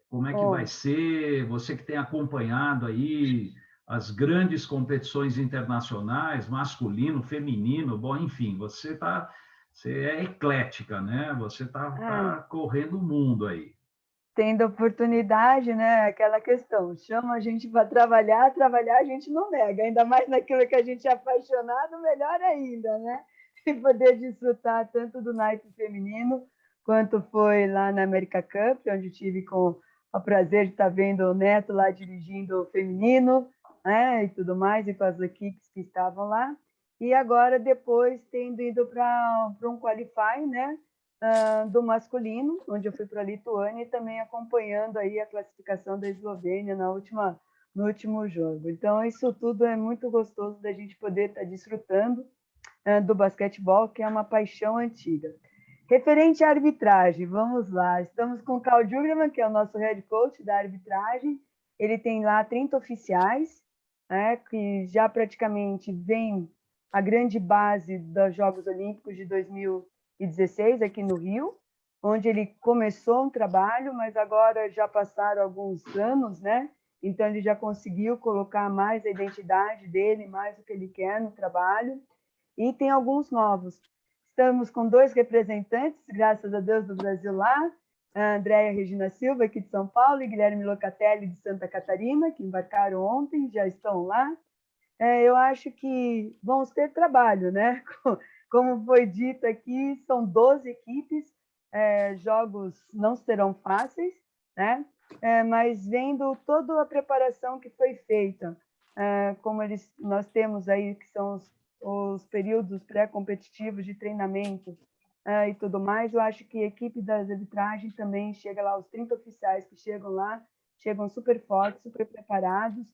Como é que vai ser? Você que tem acompanhado aí as grandes competições internacionais, masculino, feminino, bom, enfim, você é eclética, né? Você tá correndo o mundo aí. Tendo oportunidade, né? Aquela questão, chama a gente para trabalhar a gente não nega, ainda mais naquilo que a gente é apaixonado, melhor ainda, né? E poder desfrutar tanto do naipe feminino, quanto foi lá na America Cup, onde tive com o prazer de estar vendo o Neto lá dirigindo o feminino, né? E tudo mais, e com as equipes que estavam lá. E agora, depois, tendo ido para um qualify, né? Do masculino, onde eu fui para a Lituânia, e também acompanhando aí a classificação da Eslovênia no último jogo. Então, isso tudo é muito gostoso da gente poder estar desfrutando do basquetebol, que é uma paixão antiga. Referente à arbitragem, vamos lá. Estamos com o Carl Jurgerman, que é o nosso head coach da arbitragem. Ele tem lá 30 oficiais, né, que já praticamente vem a grande base dos Jogos Olímpicos de 2016 aqui no Rio, onde ele começou um trabalho, mas agora já passaram alguns anos, né? Então ele já conseguiu colocar mais a identidade dele, mais o que ele quer no trabalho, e tem alguns novos. Estamos com 2 representantes, graças a Deus, do Brasil lá, a Andréia Regina Silva, aqui de São Paulo, e Guilherme Locatelli, de Santa Catarina, que embarcaram ontem, já estão lá. Eu acho que vamos ter trabalho, né? Como foi dito aqui, são 12 equipes, jogos não serão fáceis, né? Mas vendo toda a preparação que foi feita, como nós temos aí, que são os períodos pré-competitivos de treinamento e tudo mais, eu acho que a equipe das arbitragens também chega lá, os 30 oficiais que chegam lá, chegam super fortes, super preparados,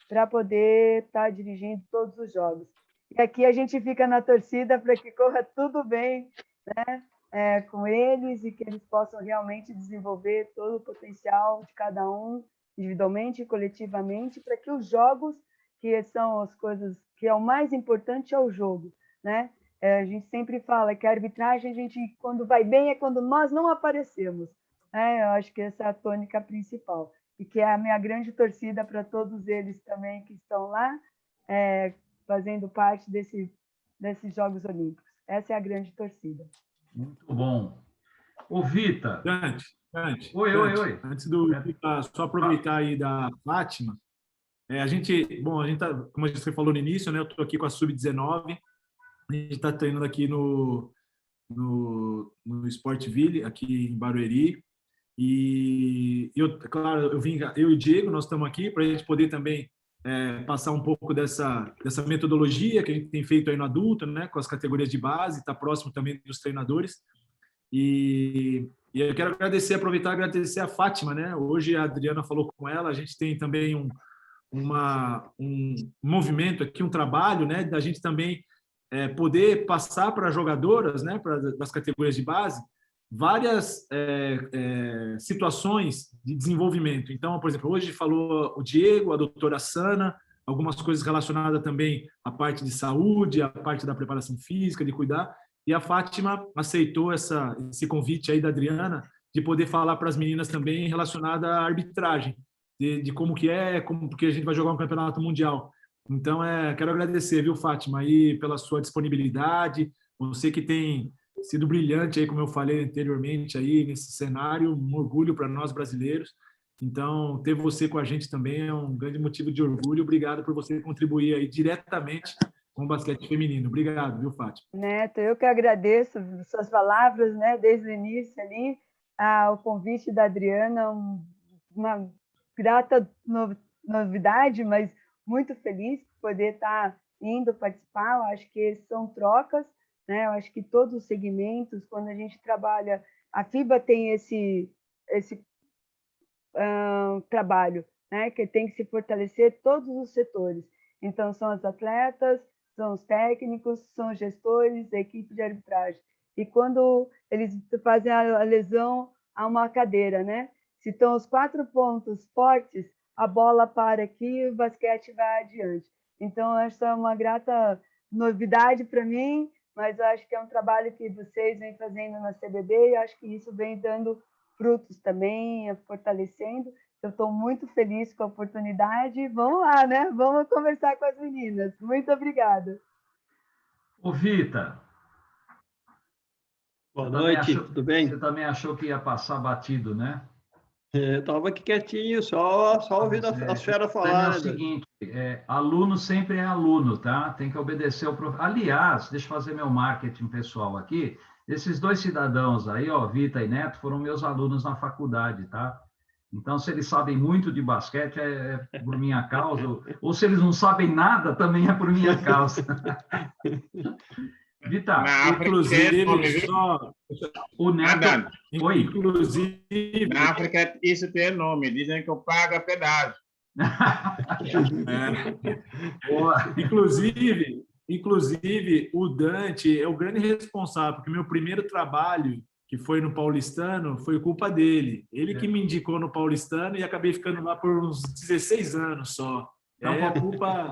para poder estar dirigindo todos os jogos. E aqui a gente fica na torcida para que corra tudo bem, né, com eles, e que eles possam realmente desenvolver todo o potencial de cada um, individualmente e coletivamente, para que os jogos, que são as coisas que é o mais importante, é o jogo, né? A gente sempre fala que a arbitragem, quando vai bem, é quando nós não aparecemos. Eu acho que essa é a tônica principal. E que é a minha grande torcida para todos eles também que estão lá, fazendo parte desses Jogos Olímpicos. Essa é a grande torcida. Muito bom. Ô, Vita. Dante. Oi. Antes do Vita, só aproveitar aí da Fátima, a gente tá, como a gente falou no início, né? Eu estou aqui com a Sub-19, a gente está treinando aqui no Sportville, aqui em Barueri. E claro, eu e o Diego, nós estamos aqui para a gente poder também passar um pouco dessa metodologia que a gente tem feito aí no adulto, né, com as categorias de base, está próximo também dos treinadores. E eu quero aproveitar e agradecer a Fátima, né? Hoje a Adriana falou com ela, a gente tem também um movimento aqui, um trabalho, né? Da gente também poder passar para jogadoras, né? Das categorias de base, várias situações de desenvolvimento. Então, por exemplo, hoje falou o Diego, a doutora Sana, algumas coisas relacionadas também à parte de saúde, à parte da preparação física, de cuidar. E a Fátima aceitou esse convite aí da Adriana de poder falar para as meninas também relacionada à arbitragem, de como que porque a gente vai jogar um campeonato mundial. Então, quero agradecer, viu, Fátima, aí pela sua disponibilidade, você que tem sido brilhante aí, como eu falei anteriormente, aí nesse cenário, um orgulho para nós brasileiros. Então, ter você com a gente também é um grande motivo de orgulho. Obrigado por você contribuir aí diretamente com o basquete feminino. Obrigado, viu, Fátima? Neto, eu que agradeço suas palavras, né, desde o início ali, o convite da Adriana, uma grata novidade, mas muito feliz por poder estar indo participar. Eu acho que são trocas, né? Eu acho que todos os segmentos, quando a gente trabalha, a FIBA tem esse trabalho, né? Que tem que se fortalecer todos os setores. Então, são os atletas, são os técnicos, são os gestores, a equipe de arbitragem. E quando eles fazem a lesão a uma cadeira, né? Se estão os 4 pontos fortes, a bola para aqui e o basquete vai adiante. Então, essa é uma grata novidade para mim, mas eu acho que é um trabalho que vocês vêm fazendo na CBB e acho que isso vem dando frutos também, fortalecendo. Eu estou muito feliz com a oportunidade. Vamos lá, né? Vamos conversar com as meninas. Muito obrigada. Ô, Vita. Boa noite, tudo bem? Você também achou que ia passar batido, né? Estava aqui quietinho, só ouvindo as feras falar. É o seguinte, aluno sempre é aluno, tá? Tem que obedecer ao professor. Aliás, deixa eu fazer meu marketing pessoal aqui. Esses 2 cidadãos aí, ó, Vita e Neto, foram meus alunos na faculdade, tá? Então, se eles sabem muito de basquete, é por minha causa. Ou se eles não sabem nada, também é por minha causa. Vita, inclusive, só... O Neto... Oi? Inclusive... Na África, isso tem nome. Dizem que eu pago a pedágio. Inclusive, o Dante é o grande responsável, porque meu primeiro trabalho, que foi no Paulistano, foi culpa dele. Ele que me indicou no Paulistano e acabei ficando lá por uns 16 anos só. Então,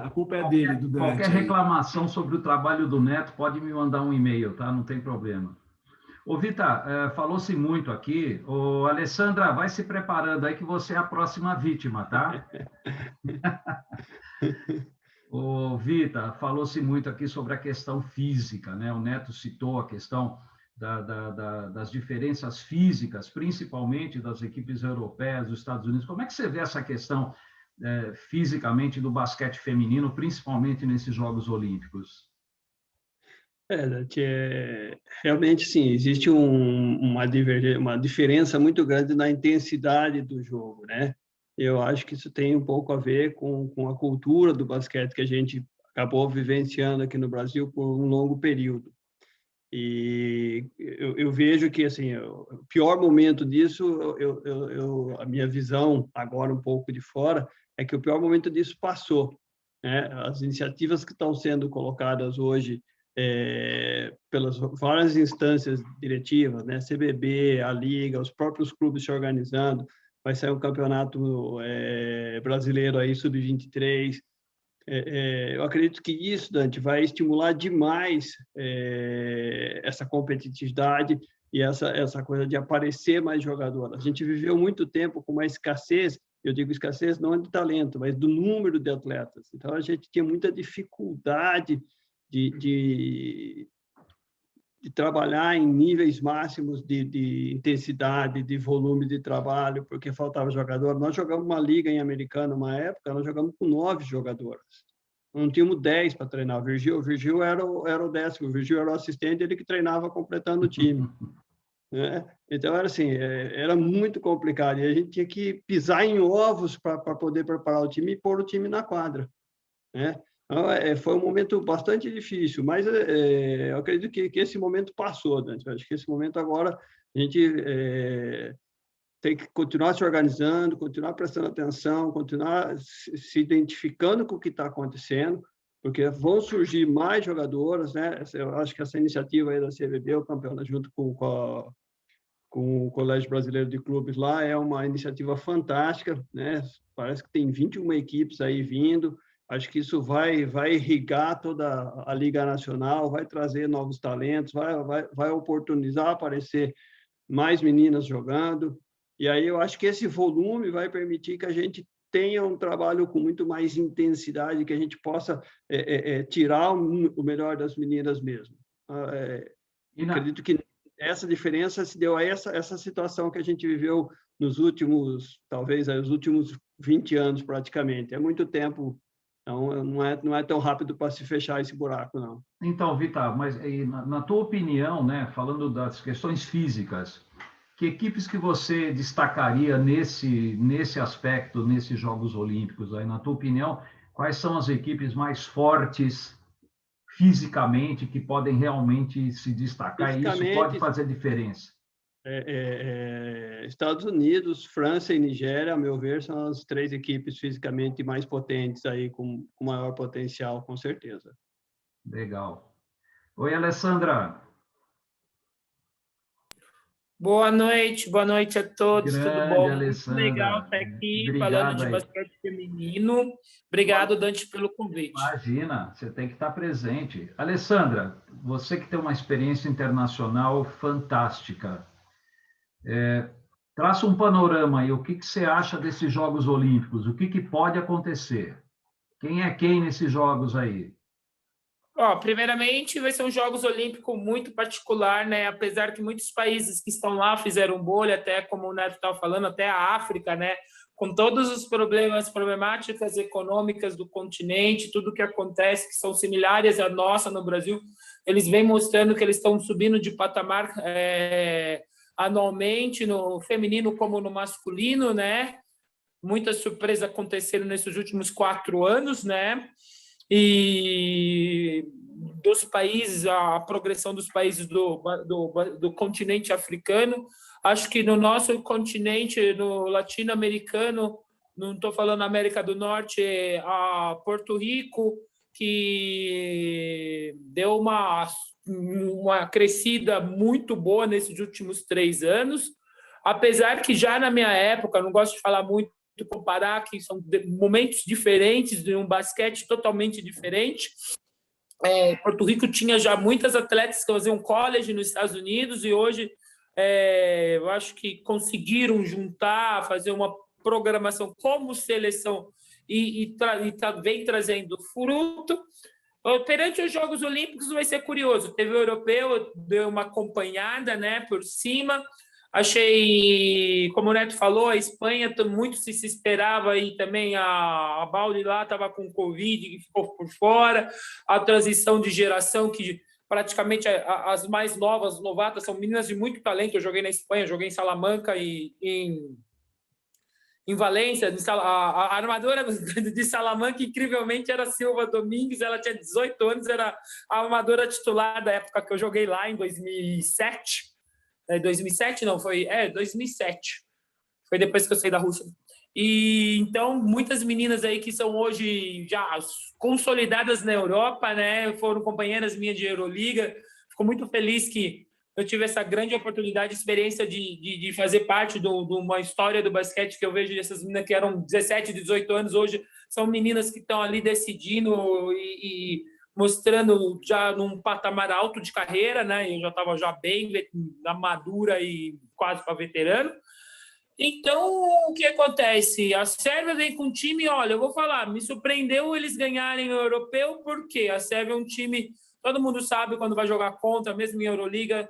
a culpa é dele, do Dante. Qualquer reclamação sobre o trabalho do Neto, pode me mandar um e-mail, tá? Não tem problema. Ô, Vita, falou-se muito aqui. Ô, Alessandra, vai se preparando aí que você é a próxima vítima, tá? Ô, Vita, falou-se muito aqui sobre a questão física, né? O Neto citou a questão das diferenças físicas, principalmente das equipes europeias, dos Estados Unidos. Como é que você vê essa questão fisicamente do basquete feminino, principalmente nesses Jogos Olímpicos? Realmente, sim, existe uma diferença muito grande na intensidade do jogo, né? Eu acho que isso tem um pouco a ver com a cultura do basquete que a gente acabou vivenciando aqui no Brasil por um longo período. E eu vejo que, assim, o pior momento disso, a minha visão, agora um pouco de fora, é que o pior momento disso passou, né? As iniciativas que estão sendo colocadas hoje pelas várias instâncias diretivas, né? CBB, a Liga, os próprios clubes se organizando, vai sair um campeonato brasileiro aí, sub-23. Eu acredito que isso, Dante, vai estimular demais essa competitividade e essa coisa de aparecer mais jogador. A gente viveu muito tempo com uma escassez, eu digo escassez não de talento, mas do número de atletas. Então, a gente tinha muita dificuldade de trabalhar em níveis máximos de intensidade, de volume de trabalho, porque faltava jogador. Nós jogamos uma liga em Americana, uma época, nós jogamos com 9 jogadoras. Não tínhamos 10 para treinar. O Virgil era o 10º, o Virgil era o assistente, ele que treinava completando o time. Né? Então, era assim, era muito complicado. E a gente tinha que pisar em ovos para poder preparar o time e pôr o time na quadra. Né? Foi um momento bastante difícil, mas eu acredito que esse momento passou, Dante. Eu acho que esse momento agora a gente tem que continuar se organizando, continuar prestando atenção, continuar se identificando com o que está acontecendo, porque vão surgir mais jogadoras, né? Eu acho que essa iniciativa aí da CBB, o campeonato, junto com o Colégio Brasileiro de Clubes lá, é uma iniciativa fantástica, né? Parece que tem 21 equipes aí vindo. Acho que isso vai irrigar toda a Liga Nacional, vai trazer novos talentos, vai oportunizar aparecer mais meninas jogando. E aí eu acho que esse volume vai permitir que a gente tenha um trabalho com muito mais intensidade, que a gente possa tirar o melhor das meninas mesmo. Acredito que essa diferença se deu a essa situação que a gente viveu nos últimos, talvez, os últimos 20 anos praticamente. É muito tempo. Então, não é tão rápido para se fechar esse buraco, não. Então, Vitor, mas na tua opinião, né, falando das questões físicas, que equipes que você destacaria nesse aspecto, nesses Jogos Olímpicos? Aí, na tua opinião, quais são as equipes mais fortes fisicamente que podem realmente se destacar? E isso pode fazer diferença? Estados Unidos, França e Nigéria, a meu ver, são as 3 equipes fisicamente mais potentes aí, com maior potencial, com certeza. Legal. Oi, Alessandra. Boa noite a todos, Grande, tudo bom? Alessandra. Muito legal estar aqui Obrigado falando de aí. basquete feminino. Obrigado, Dante, pelo convite. Imagina, você tem que estar presente. Alessandra, você que tem uma experiência internacional fantástica, traça um panorama aí, o que você acha desses Jogos Olímpicos? O que pode acontecer? Quem é quem nesses Jogos aí? Primeiramente, vai ser um Jogos Olímpicos muito particular, né? Apesar que muitos países que estão lá fizeram bolha, até como o Neto estava falando, até a África, né? Com todos os problemáticas econômicas do continente, tudo que acontece, que são similares à nossa no Brasil, eles vêm mostrando que eles estão subindo de patamar anualmente, no feminino como no masculino, né? Muitas surpresas aconteceram nesses últimos 4 anos, né? E dos países, a progressão dos países do continente africano, acho que no nosso continente, no latino-americano, não estou falando América do Norte, a Porto Rico, que deu uma crescida muito boa nesses últimos 3 anos, apesar que já na minha época, não gosto de falar muito, comparar que são momentos diferentes de um basquete totalmente diferente. Porto Rico tinha já muitas atletas que faziam college nos Estados Unidos e hoje eu acho que conseguiram juntar, fazer uma programação como seleção e vem trazendo fruto. Perante os Jogos Olímpicos vai ser curioso. Teve o europeu, deu uma acompanhada, né, por cima. Achei, como o Neto falou, a Espanha, muito se esperava aí também, a Baldi lá estava com Covid e ficou por fora, a transição de geração, que praticamente as mais novas, novatas, são meninas de muito talento. Eu joguei na Espanha, joguei em Salamanca e em Valência. A armadora de Salamanca, incrivelmente, era Silva Domingues, ela tinha 18 anos, era a armadora titular da época que eu joguei lá, em 2007. 2007 não, foi 2007, foi depois que eu saí da Rússia. E então muitas meninas aí que são hoje já consolidadas na Europa, né, foram companheiras minhas de Euroliga. Fico muito feliz que eu tive essa grande oportunidade, experiência de fazer parte de uma história do basquete, que eu vejo essas meninas que eram 17, 18 anos, hoje são meninas que estão ali decidindo e mostrando já num patamar alto de carreira, né? Eu já estava já bem madura e quase para veterano. Então, o que acontece? A Sérvia vem com um time, olha, eu vou falar, me surpreendeu eles ganharem o europeu, porque a Sérvia é um time, todo mundo sabe quando vai jogar contra, mesmo em Euroliga,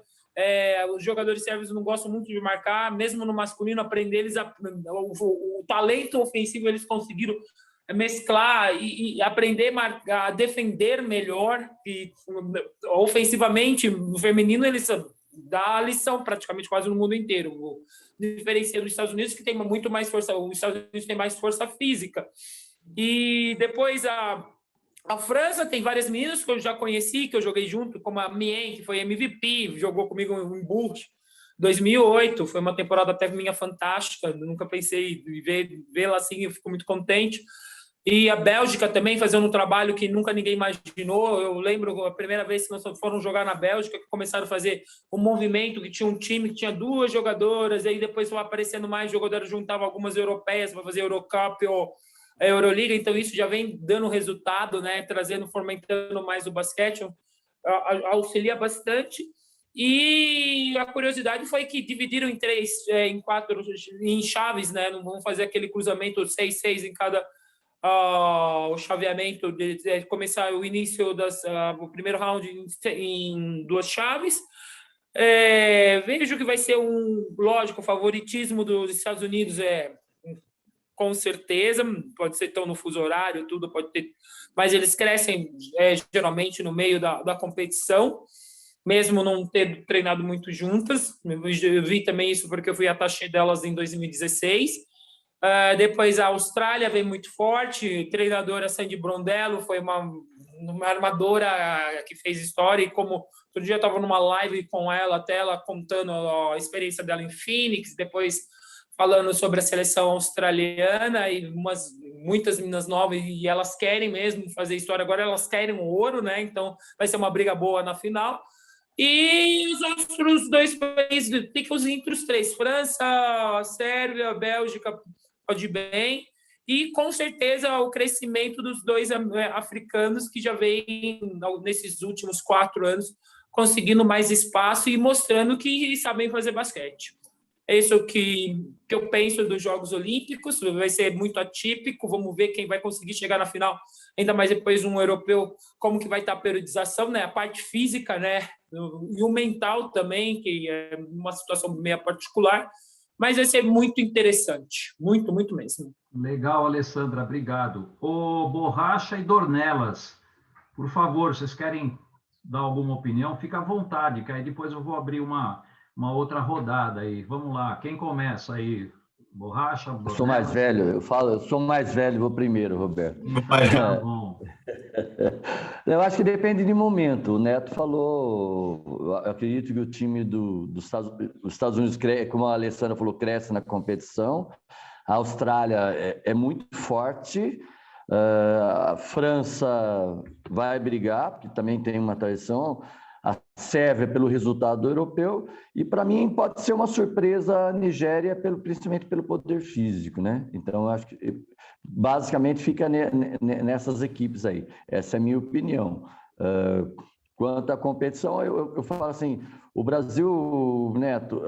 os jogadores sérvios não gostam muito de marcar, mesmo no masculino, aprender eles, o talento ofensivo eles conseguiram mesclar e aprender a defender melhor. E ofensivamente, no feminino, eles dá a lição praticamente quase no mundo inteiro. O diferencia dos Estados Unidos, que tem muito mais força, os Estados Unidos tem mais força física. E depois A França tem várias meninas que eu já conheci, que eu joguei junto, como a Mien, que foi MVP, jogou comigo em Bourges 2008, foi uma temporada até minha fantástica, nunca pensei em vê-la assim, eu fico muito contente. E a Bélgica também fazendo um trabalho que nunca ninguém imaginou. Eu lembro a primeira vez que nós foram jogar na Bélgica, que começaram a fazer um movimento que tinha um time que tinha 2 jogadoras, aí depois foi aparecendo mais jogadoras, juntava algumas europeias para fazer Eurocup ou a Euroliga, então isso já vem dando resultado, né? Trazendo, fomentando mais o basquete, auxilia bastante. E a curiosidade foi que dividiram em 4 em chaves, né? Não vão fazer aquele cruzamento 6-6 em cada o chaveamento de começar o início o primeiro round em 2 chaves. Vejo que vai ser lógico, o favoritismo dos Estados Unidos com certeza, pode ser tão no fuso horário, tudo pode ter, mas eles crescem geralmente no meio da competição, mesmo não ter treinado muito juntas. Eu vi também isso porque eu fui attaché delas em 2016. Depois a Austrália vem muito forte, a treinadora Sandy Brondello foi uma armadora que fez história, e como outro dia eu estava numa live com ela, até ela contando a experiência dela em Phoenix, depois falando sobre a seleção australiana, e muitas meninas novas, e elas querem mesmo fazer história, agora elas querem o ouro, né? Então vai ser uma briga boa na final. E os outros 2 países, fica entre os 3, França, Sérvia, Bélgica, pode ir bem, e com certeza o crescimento dos 2 africanos que já vem nesses últimos 4 anos conseguindo mais espaço e mostrando que sabem fazer basquete. É isso que eu penso dos Jogos Olímpicos. Vai ser muito atípico, vamos ver quem vai conseguir chegar na final, ainda mais depois um europeu, como que vai estar a periodização, né? A parte física, né? E o mental também, que é uma situação meio particular, mas vai ser muito interessante, muito, muito mesmo. Legal, Alessandra, obrigado. Ô, Borracha e Dornelas, por favor, vocês querem dar alguma opinião? Fica à vontade, que aí depois eu vou abrir uma outra rodada aí. Vamos lá, quem começa aí? Borracha? Eu sou mais velho, eu sou mais velho, vou primeiro, Roberto. Tá bom. Eu acho que depende de momento. O Neto falou, eu acredito que o time dos Estados Unidos, como a Alessandra falou, cresce na competição. A Austrália é muito forte. A França vai brigar, porque também tem uma tradição. A Sérvia pelo resultado europeu, e para mim pode ser uma surpresa a Nigéria, principalmente pelo poder físico, né? Então, eu acho que basicamente fica nessas equipes aí. Essa é a minha opinião. Quanto à competição, eu falo assim, o Brasil, Neto,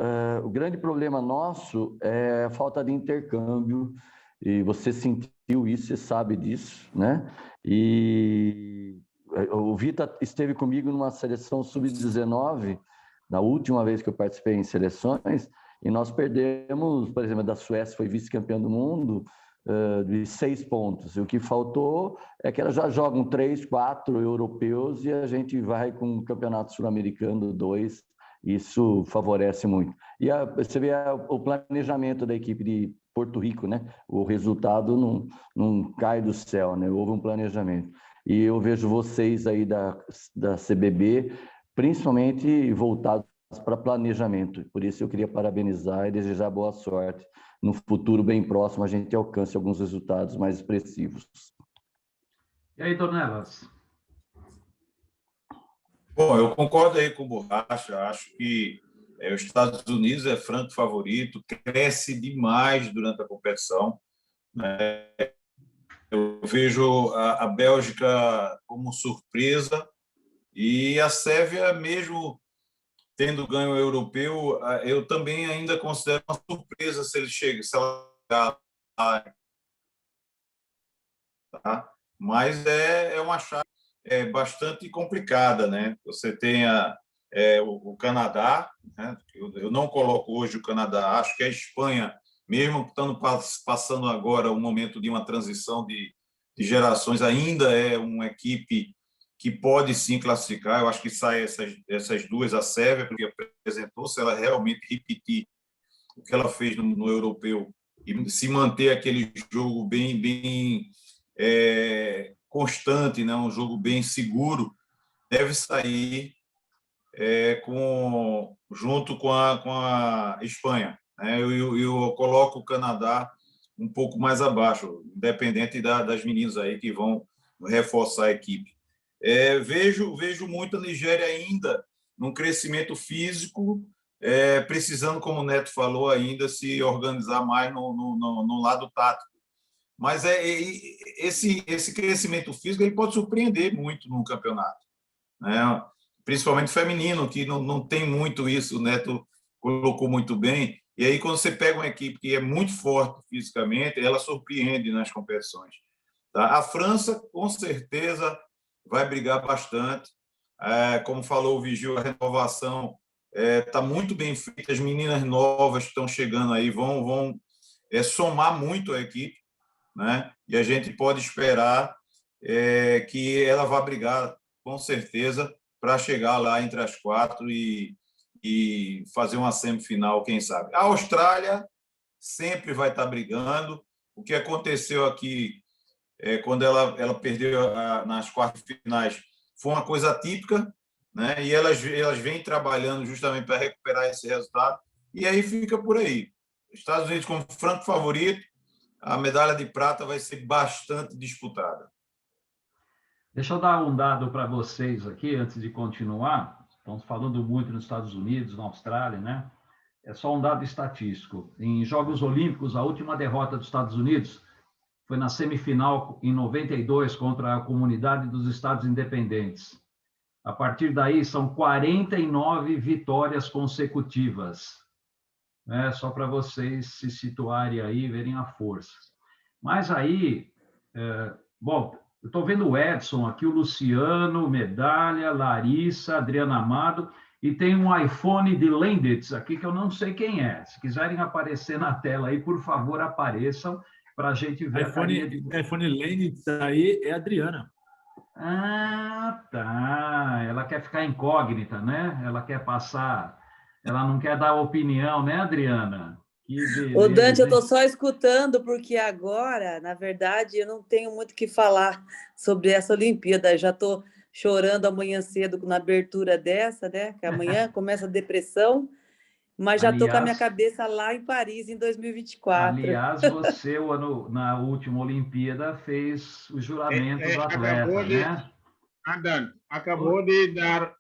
o grande problema nosso é a falta de intercâmbio, e você sentiu isso, você sabe disso, né? E o Vita esteve comigo numa seleção sub-19, na última vez que eu participei em seleções, e nós perdemos, por exemplo, da Suécia, foi vice-campeã do mundo, de 6 pontos. E o que faltou é que elas já jogam 3, 4 europeus e a gente vai com o campeonato sul-americano 2, isso favorece muito. E você vê o planejamento da equipe de Porto Rico, né? O resultado não cai do céu, né? Houve um planejamento. E eu vejo vocês aí da CBB, principalmente voltados para planejamento. Por isso eu queria parabenizar e desejar boa sorte. No futuro bem próximo a gente alcance alguns resultados mais expressivos. E aí, Dornelas? Bom, eu concordo aí com o Borracha. Acho que os Estados Unidos é franco favorito, cresce demais durante a competição, né? Eu vejo a Bélgica como surpresa, e a Sérvia, mesmo tendo ganho o europeu, eu também ainda considero uma surpresa se ela chegar lá. Tá? Mas é uma chave bastante complicada, né? Você tem o Canadá, né? Eu não coloco hoje o Canadá, acho que a Espanha, mesmo estando passando agora um momento de uma transição de gerações, ainda é uma equipe que pode sim classificar. Eu acho que sai essas duas, a Sérvia, porque apresentou, se ela realmente repetir o que ela fez no europeu e se manter aquele jogo bem constante, né? Um jogo bem seguro, deve sair junto com a Espanha, né? Eu coloco o Canadá um pouco mais abaixo, independente das meninas aí que vão reforçar a equipe. Vejo muito a Nigéria ainda num crescimento físico, precisando, como o Neto falou, ainda se organizar mais no lado tático. Mas esse crescimento físico ele pode surpreender muito no campeonato, né? Principalmente feminino, que não tem muito isso, o Neto colocou muito bem. E aí, quando você pega uma equipe que é muito forte fisicamente, ela surpreende nas competições. Tá? A França, com certeza, vai brigar bastante. Como falou o Vigil, a renovação está muito bem feita. As meninas novas que estão chegando aí vão somar muito a equipe, né? E a gente pode esperar que ela vá brigar, com certeza, para chegar lá entre as 4 e fazer uma semifinal, quem sabe. A Austrália sempre vai estar brigando. O que aconteceu aqui, quando ela perdeu nas quartas finais, foi uma coisa atípica, né? E elas vêm trabalhando justamente para recuperar esse resultado, e aí fica por aí. Estados Unidos como franco favorito, a medalha de prata vai ser bastante disputada. Deixa eu dar um dado para vocês aqui, antes de continuar. Estamos falando muito nos Estados Unidos, na Austrália, né? É só um dado estatístico. Em Jogos Olímpicos, a última derrota dos Estados Unidos foi na semifinal em 92 contra a Comunidade dos Estados Independentes. A partir daí, são 49 vitórias consecutivas, né? Só para vocês se situarem aí, verem a força. Mas aí, bom, eu estou vendo o Edson aqui, o Luciano, Medalha, Larissa, Adriana Amado, e tem um iPhone de Lenditz aqui que eu não sei quem é. Se quiserem aparecer na tela aí, por favor, apareçam para a gente ver. iPhone Lenditz aí é a Adriana. Ah, tá. Ela quer ficar incógnita, né? Ela quer passar, ela não quer dar opinião, né, Adriana? Ô, Dante, eu estou só escutando, porque agora, na verdade, eu não tenho muito o que falar sobre essa Olimpíada. Eu já estou chorando amanhã cedo na abertura dessa, né? Que amanhã começa a depressão, mas já estou com a minha cabeça lá em Paris, em 2024. Aliás, você, na última Olimpíada, fez o juramento do atleta, né? Dante, acabou de dar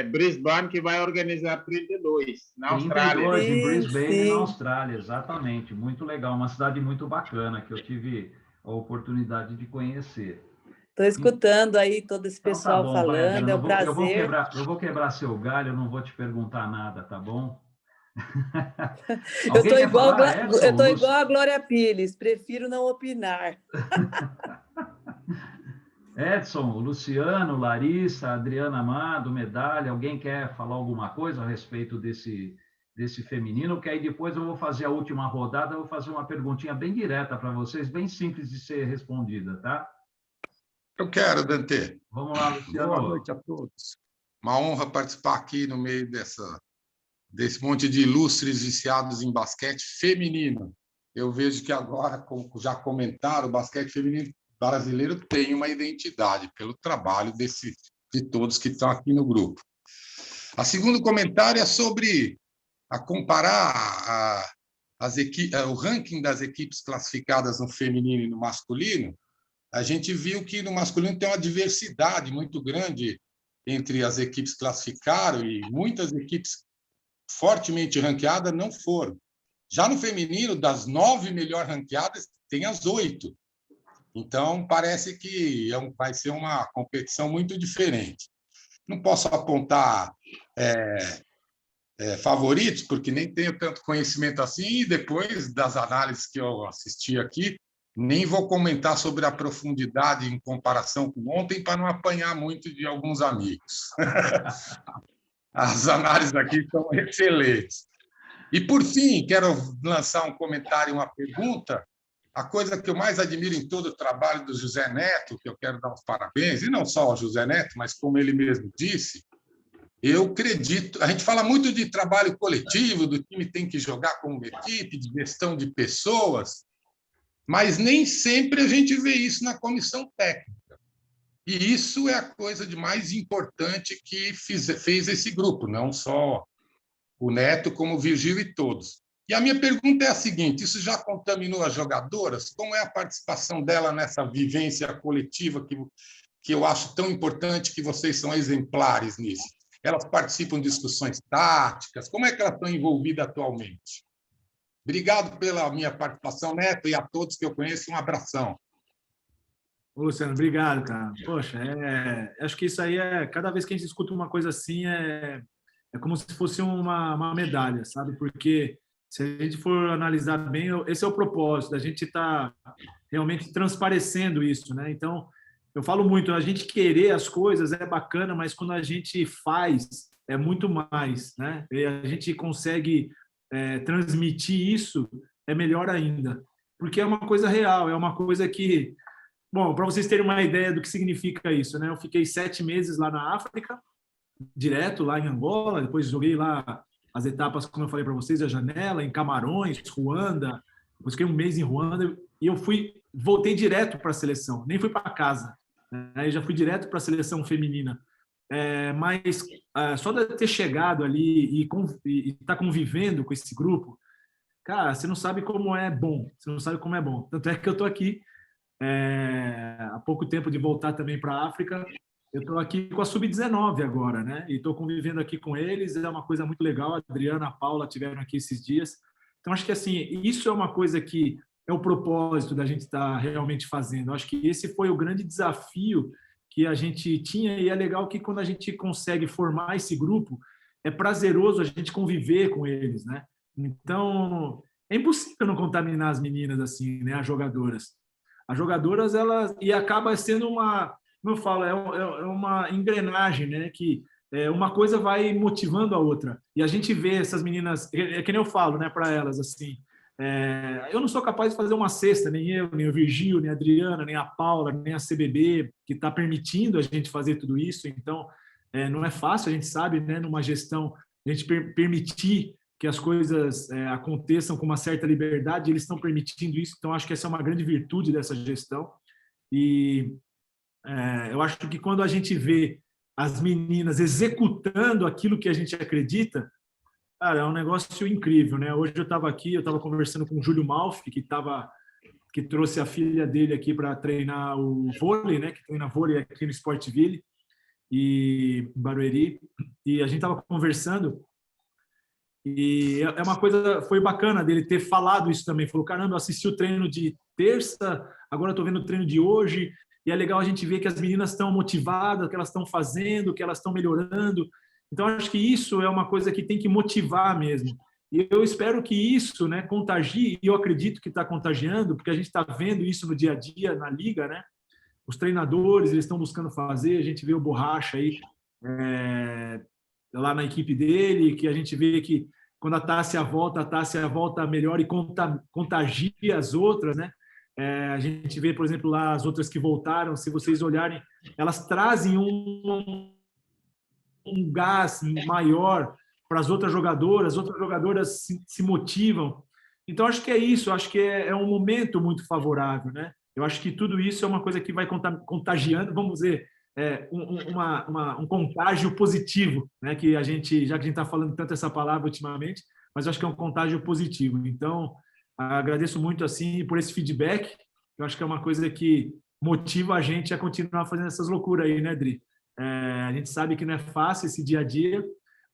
Brisbane, que vai organizar 32, na Austrália. 32 em Brisbane, na Austrália, exatamente. Muito legal, uma cidade muito bacana, que eu tive a oportunidade de conhecer. Estou escutando aí todo esse pessoal tá bom, falando, é um prazer. Eu vou quebrar seu galho, eu não vou te perguntar nada, tá bom? Eu estou igual a Glória Pires, prefiro não opinar. Edson, Luciano, Larissa, Adriana Amado, Medalha, alguém quer falar alguma coisa a respeito desse feminino? Que aí depois eu vou fazer a última rodada, eu vou fazer uma perguntinha bem direta para vocês, bem simples de ser respondida, tá? Eu quero, Dante. Vamos lá, Luciano. Boa noite a todos. Uma honra participar aqui no meio desse monte de ilustres viciados em basquete feminino. Eu vejo que agora, como já comentaram, o basquete feminino brasileiro tem uma identidade pelo trabalho de todos que estão aqui no grupo. A segundo comentário é sobre comparar o ranking das equipes classificadas no feminino e no masculino. A gente viu que no masculino tem uma diversidade muito grande entre as equipes que classificaram e muitas equipes fortemente ranqueadas não foram. Já no feminino, das 9 melhor ranqueadas, tem as 8. Então, parece que vai ser uma competição muito diferente. Não posso apontar favoritos, porque nem tenho tanto conhecimento assim, e depois das análises que eu assisti aqui, nem vou comentar sobre a profundidade em comparação com ontem, para não apanhar muito de alguns amigos. As análises aqui são excelentes. E, por fim, quero lançar um comentário, uma pergunta. A coisa que eu mais admiro em todo o trabalho do José Neto, que eu quero dar os parabéns, e não só ao José Neto, mas como ele mesmo disse, eu acredito... A gente fala muito de trabalho coletivo, do time tem que jogar como equipe, de gestão de pessoas, mas nem sempre a gente vê isso na comissão técnica. E isso é a coisa de mais importante que fez esse grupo, não só o Neto, como o Virgílio e todos. E a minha pergunta é a seguinte: isso já contaminou as jogadoras? Como é a participação dela nessa vivência coletiva que eu acho tão importante, que vocês são exemplares nisso? Elas participam de discussões táticas? Como é que elas estão envolvidas atualmente? Obrigado pela minha participação, Neto, e a todos que eu conheço, um abração. Ô, Luciano, obrigado, cara. Poxa, acho que isso aí cada vez que a gente escuta uma coisa assim, é como se fosse uma medalha, sabe? Porque se a gente for analisar bem, esse é o propósito, a gente está realmente transparecendo isso, né? Então, eu falo muito, a gente querer as coisas é bacana, mas quando a gente faz, é muito mais, né? E a gente consegue transmitir isso, é melhor ainda. Porque é uma coisa real, é uma coisa que... Bom, para vocês terem uma ideia do que significa isso, né? Eu fiquei 7 meses lá na África, direto lá em Angola, depois joguei lá as etapas, como eu falei para vocês, a Janela, em Camarões, Ruanda, depois fiquei 1 mês em Ruanda e voltei direto para a seleção, nem fui para casa, né? Eu já fui direto para a seleção feminina. Mas só de ter chegado ali e estar convivendo com esse grupo, cara, você não sabe como é bom, você não sabe como é bom. Tanto é que eu estou aqui há pouco tempo de voltar também para a África. Eu estou aqui com a Sub-19 agora, né? E estou convivendo aqui com eles, é uma coisa muito legal. A Adriana, a Paula tiveram aqui esses dias. Então, acho que assim, isso é uma coisa que é o propósito da gente estar realmente fazendo. Acho que esse foi o grande desafio que a gente tinha, e é legal que quando a gente consegue formar esse grupo, é prazeroso a gente conviver com eles, né? Então, é impossível não contaminar as meninas assim, né? As jogadoras, elas... E acaba sendo uma... Como eu falo, é uma engrenagem, né? Que uma coisa vai motivando a outra. E a gente vê essas meninas... É que nem eu falo, né? Para elas, assim... eu não sou capaz de fazer uma cesta, nem eu, nem o Virgílio, nem a Adriana, nem a Paula, nem a CBB, que está permitindo a gente fazer tudo isso. Então, não é fácil, a gente sabe, né? Numa gestão, a gente permitir que as coisas aconteçam com uma certa liberdade, eles estão permitindo isso. Então, acho que essa é uma grande virtude dessa gestão. E eu acho que quando a gente vê as meninas executando aquilo que a gente acredita, cara, é um negócio incrível, né? Hoje eu estava aqui, eu estava conversando com o Júlio Malfi, que trouxe a filha dele aqui para treinar o vôlei, né? Que treina vôlei aqui no Sportville e em Barueri. E a gente estava conversando e é uma coisa, foi bacana dele ter falado isso também. Falou, caramba, eu assisti o treino de terça, agora estou vendo o treino de hoje. E é legal a gente ver que as meninas estão motivadas, que elas estão fazendo, que elas estão melhorando. Então, acho que isso é uma coisa que tem que motivar mesmo. E eu espero que isso, né, contagie, e eu acredito que está contagiando, porque a gente está vendo isso no dia a dia, na Liga, né? Os treinadores, eles estão buscando fazer, a gente vê o Borracha aí lá na equipe dele, que a gente vê que quando a Tássia volta melhor e contagia as outras, né? A gente vê, por exemplo, lá as outras que voltaram, se vocês olharem, elas trazem um gás maior para as outras jogadoras se motivam. Então, acho que é isso, acho que é um momento muito favorável, né? Eu acho que tudo isso é uma coisa que vai contagiando, vamos dizer, um contágio positivo, né? Que já que a gente está falando tanto essa palavra ultimamente, mas acho que é um contágio positivo. Então, agradeço muito assim por esse feedback. Eu acho que é uma coisa que motiva a gente a continuar fazendo essas loucuras aí, né, Dri? A gente sabe que não é fácil esse dia a dia,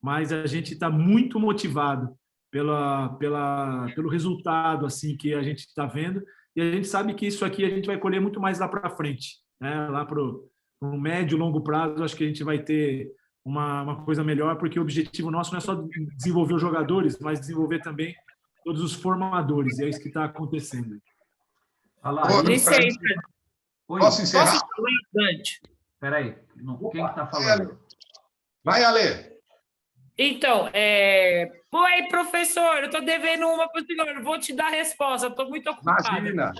mas a gente está muito motivado pelo resultado assim que a gente está vendo, e a gente sabe que isso aqui a gente vai colher muito mais lá para frente, né? Lá para o médio e longo prazo, acho que a gente vai ter uma coisa melhor, porque o objetivo nosso não é só desenvolver os jogadores, mas desenvolver também todos os formadores, e é isso que está acontecendo. Posso encerrar? Posso falar, Dante? Espera aí, quem está falando? Vai, Ale. Então, Oi, professor, eu estou devendo uma para o senhor. Vou te dar a resposta, estou muito ocupada. Imagina.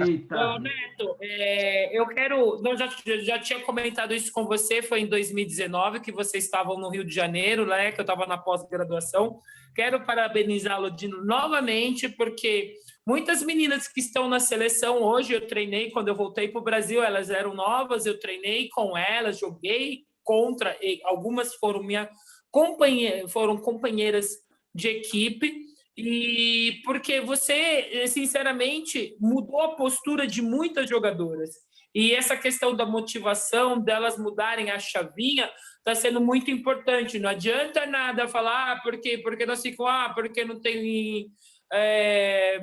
Eita. Ô, Neto, eu quero... Eu já tinha comentado isso com você, foi em 2019, que vocês estavam no Rio de Janeiro, né, que eu estava na pós-graduação. Quero parabenizá-lo novamente, porque muitas meninas que estão na seleção hoje, eu treinei quando eu voltei para o Brasil, elas eram novas, eu treinei com elas, joguei contra, e algumas foram foram companheiras de equipe, e porque você, sinceramente, mudou a postura de muitas jogadoras. E essa questão da motivação, delas mudarem a chavinha, está sendo muito importante. Não adianta nada falar, porque nós ficamos, porque não tem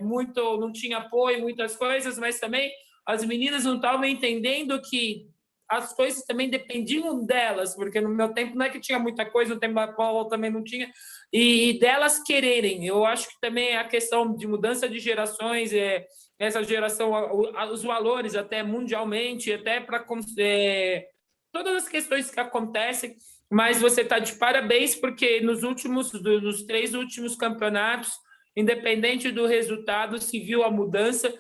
não tinha apoio, muitas coisas, mas também as meninas não estavam entendendo que as coisas também dependiam delas, porque no meu tempo não é que tinha muita coisa, no tempo da Paula também não tinha, e delas quererem. Eu acho que também a questão de mudança de gerações, essa geração, os valores até mundialmente, até para todas as questões que acontecem, mas você está de parabéns, porque nos 3 últimos campeonatos, independente do resultado, se viu a mudança.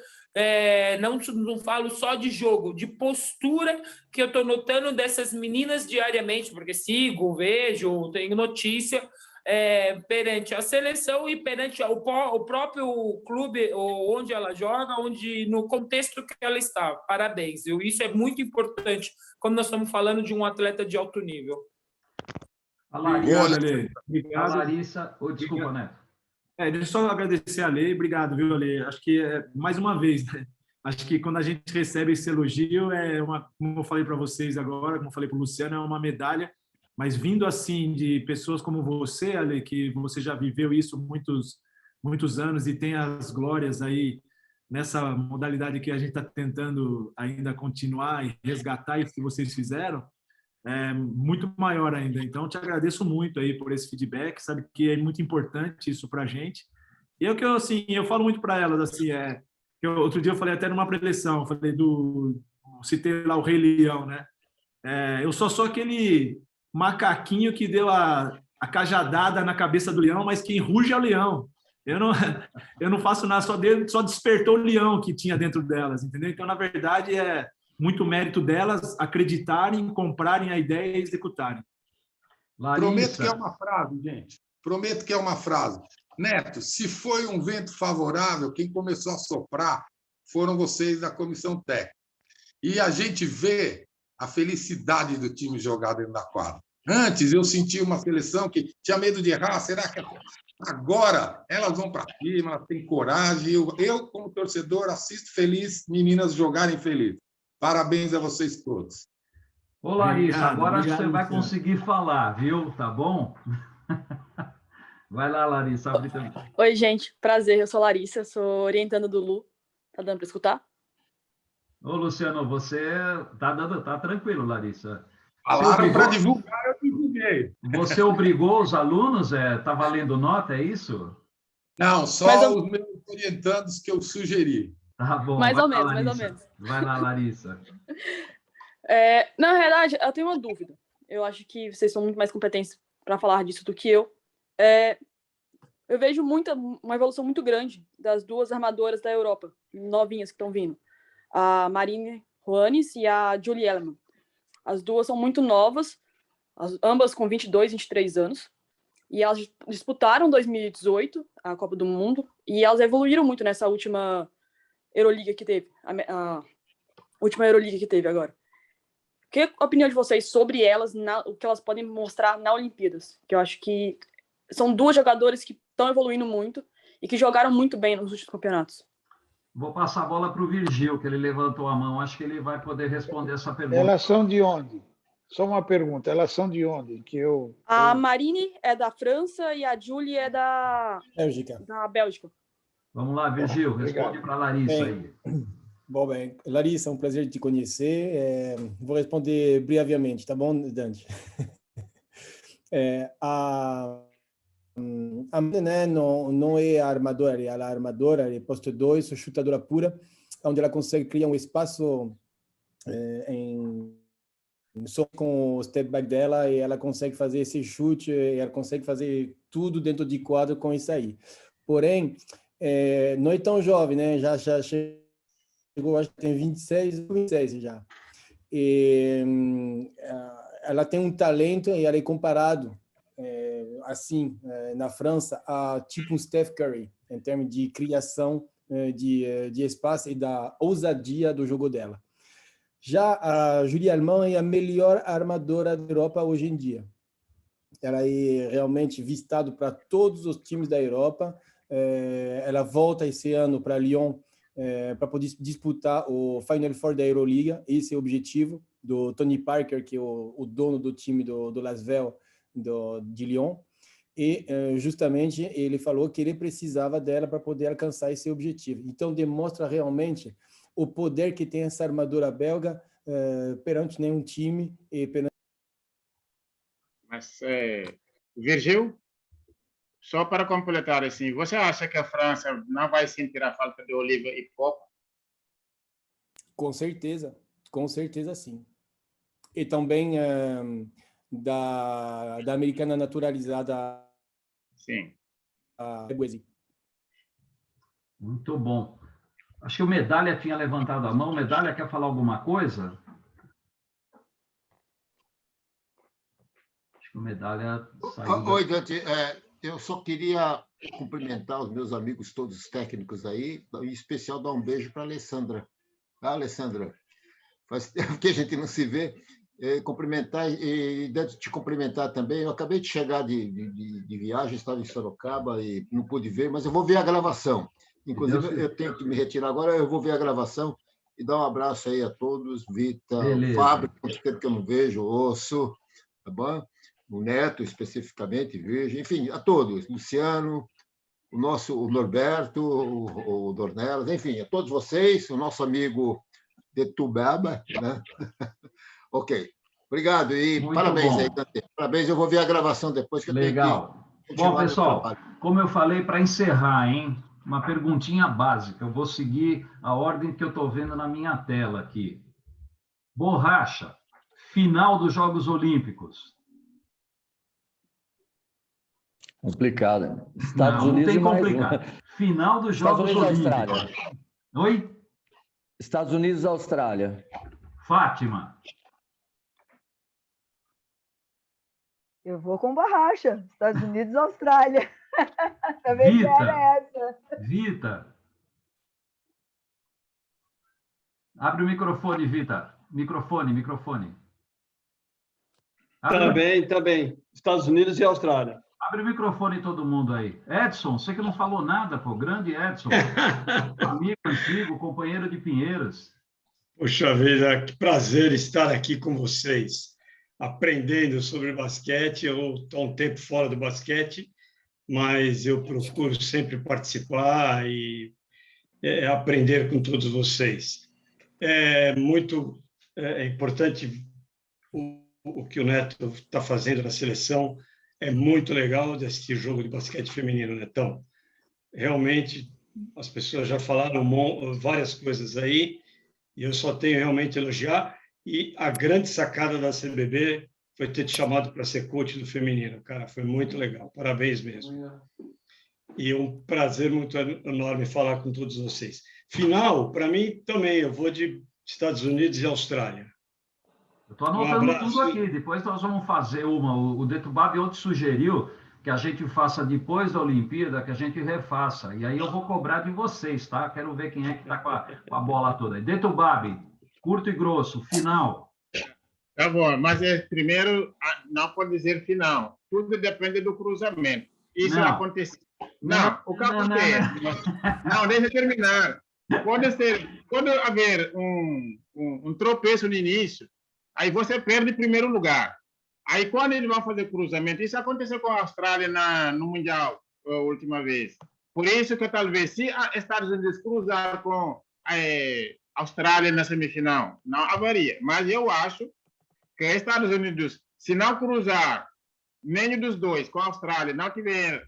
Não falo só de jogo, de postura que eu estou notando dessas meninas diariamente, porque sigo, vejo, tenho notícia perante a seleção e perante o próprio clube onde ela joga, no contexto que ela está. Parabéns, isso é muito importante quando nós estamos falando de um atleta de alto nível. A Larissa, Obrigado. Desculpa, Neto. Deixa eu só agradecer a Lei, obrigado, viu, Lei? Acho que, mais uma vez, né? Acho que quando a gente recebe esse elogio, como eu falei para vocês agora, como eu falei para o Luciano, é uma medalha, mas vindo assim de pessoas como você, Ale, que você já viveu isso muitos anos e tem as glórias aí nessa modalidade que a gente está tentando ainda continuar e resgatar isso que vocês fizeram, muito maior ainda. Então, te agradeço muito aí por esse feedback, sabe que é muito importante isso para a gente. E eu falo muito para elas, assim, outro dia eu falei até numa preleção, citei lá o Rei Leão, né? Eu só sou aquele macaquinho que deu a cajadada na cabeça do leão, mas quem ruge é o leão. Eu não faço nada, só despertou o leão que tinha dentro delas, entendeu? Então, na verdade, muito mérito delas acreditarem, comprarem a ideia e executarem. Larissa. Prometo que é uma frase, gente. Prometo que é uma frase. Neto, se foi um vento favorável, quem começou a soprar foram vocês da comissão técnica. E a gente vê a felicidade do time jogar dentro da quadra. Antes, eu sentia uma seleção que tinha medo de errar. Será que agora elas vão para cima, elas têm coragem? Eu, como torcedor, assisto feliz meninas jogarem felizes. Parabéns a vocês todos. Ô, Larissa, agora você vai conseguir falar, viu? Tá bom? Vai lá, Larissa. Oi, gente. Prazer, eu sou Larissa, sou orientanda do Lu. Tá dando para escutar? Ô, Luciano, você tá tranquilo, Larissa. Falaram para divulgar, eu divulguei. Você obrigou os alunos? Tá valendo nota, é isso? Não, só os meus orientandos que eu sugeri. Tá bom. Mais ou menos. Vai lá, Larissa. Na realidade, eu tenho uma dúvida. Eu acho que vocês são muito mais competentes para falar disso do que eu. Eu vejo uma evolução muito grande das 2 armadoras da Europa, novinhas que estão vindo. A Marine Juanes e a Julie Ellemann. As 2 são muito novas, ambas com 22, 23 anos. E elas disputaram 2018, a Copa do Mundo, e elas evoluíram muito nessa última Euroliga que teve, a última Euroliga que teve agora. Que é a opinião de vocês sobre elas, o que elas podem mostrar na Olimpíadas? Que eu acho que são 2 jogadoras que estão evoluindo muito e que jogaram muito bem nos últimos campeonatos. Vou passar a bola para o Virgil, que ele levantou a mão. Acho que ele vai poder responder essa pergunta. Elas são de onde? Só uma pergunta. Elas são de onde? A Marine é da França e a Julie é da Bélgica. Vamos lá, Virgil. Responde para a Larissa aí. Bom, bem, Larissa, é um prazer te conhecer. Vou responder brevemente, tá bom, Dante? A Marina não é armadora, ela é armadora, é posto 2, chutadora pura, onde ela consegue criar um espaço só com o step back dela, e ela consegue fazer esse chute, ela consegue fazer tudo dentro de quadro com isso aí. Porém, não é tão jovem, né? Já chegou, acho que tem 26 já. E, ela tem um talento e ela é comparado, assim, na França, a tipo um Steph Curry, em termos de criação de espaço e da ousadia do jogo dela. Já a Julie Allemand é a melhor armadora da Europa hoje em dia. Ela é realmente vistada para todos os times da Europa. Ela volta esse ano para Lyon para poder disputar o Final Four da Euroliga. Esse é o objetivo do Tony Parker, que é o dono do time do Lasvel de Lyon. E justamente ele falou que ele precisava dela para poder alcançar esse objetivo. Então demonstra realmente o poder que tem essa armadura belga perante nenhum time e perante... Mas, Virgil, só para completar, assim, você acha que a França não vai sentir a falta de Oliva e Pop? Com certeza sim. E também da americana naturalizada. Sim. A Ebuezi. Muito bom. Acho que o Medalha tinha levantado a mão. Medalha, quer falar alguma coisa? Acho que o Medalha saiu. Oi, Dante. Eu só queria cumprimentar os meus amigos todos os técnicos aí, em especial dar um beijo para a Alessandra. Ah, Alessandra, faz tempo que a gente não se vê. Cumprimentar e te cumprimentar também. Eu acabei de chegar de viagem, estava em Sorocaba e não pude ver, mas eu vou ver a gravação. Inclusive, eu tenho que me retirar agora, eu vou ver a gravação e dar um abraço aí a todos, Vita, o Fábio, quanto tempo que eu não vejo, o Osso, tá bom? O Neto, especificamente, vejo, enfim, a todos, Luciano, o Norberto, o Dornelas, enfim, a todos vocês, o nosso amigo de Tubaba, né? Ok. Obrigado e muito parabéns bom. Aí, Dante. Parabéns, eu vou ver a gravação depois. Que legal. Bom, pessoal, como eu falei, para encerrar, hein? Uma perguntinha básica. Eu vou seguir a ordem que eu estou vendo na minha tela aqui. Borracha, final dos Jogos Olímpicos. Complicado. Estados não, Unidos não tem complicado. Final dos Jogos Olímpicos. Oi? Estados Unidos e Austrália. Fátima. Eu vou com borracha. Estados Unidos e Austrália. Também era essa. Vita. Abre o microfone, Vita. Microfone. Tá bem. Estados Unidos e Austrália. Abre o microfone todo mundo aí. Edson, você que não falou nada, pô. Grande Edson. Amigo antigo, companheiro de Pinheiros. Poxa vida, que prazer estar aqui com vocês, aprendendo sobre basquete. Eu estou um tempo fora do basquete, mas eu procuro sempre participar e aprender com todos vocês. É muito importante o que o Neto está fazendo na seleção. É muito legal de assistir jogo de basquete feminino, Netão. Realmente, as pessoas já falaram várias coisas aí, e eu só tenho realmente a elogiar. E a grande sacada da CBB foi ter te chamado para ser coach do feminino, cara. Foi muito legal. Parabéns mesmo. E um prazer muito enorme falar com todos vocês. Final, para mim, também. Eu vou de Estados Unidos e Austrália. Eu estou anotando tudo aqui. Depois nós vamos fazer uma. O Detubab outro sugeriu que a gente faça depois da Olimpíada, que a gente refaça. E aí eu vou cobrar de vocês, tá? Quero ver quem é que está com a bola toda. Detubab, curto e grosso, final. Tá bom, mas primeiro não pode dizer final. Tudo depende do cruzamento. Isso acontece. Não, o que acontece? Não, deixa eu terminar. Pode haver um tropeço no início, aí você perde em primeiro lugar. Aí, quando eles vão fazer cruzamento, isso aconteceu com a Austrália no Mundial, a última vez. Por isso que, talvez, se os Estados Unidos cruzar com a Austrália na semifinal, não haveria. Mas eu acho que os Estados Unidos, se não cruzar nenhum dos dois com a Austrália, não tiver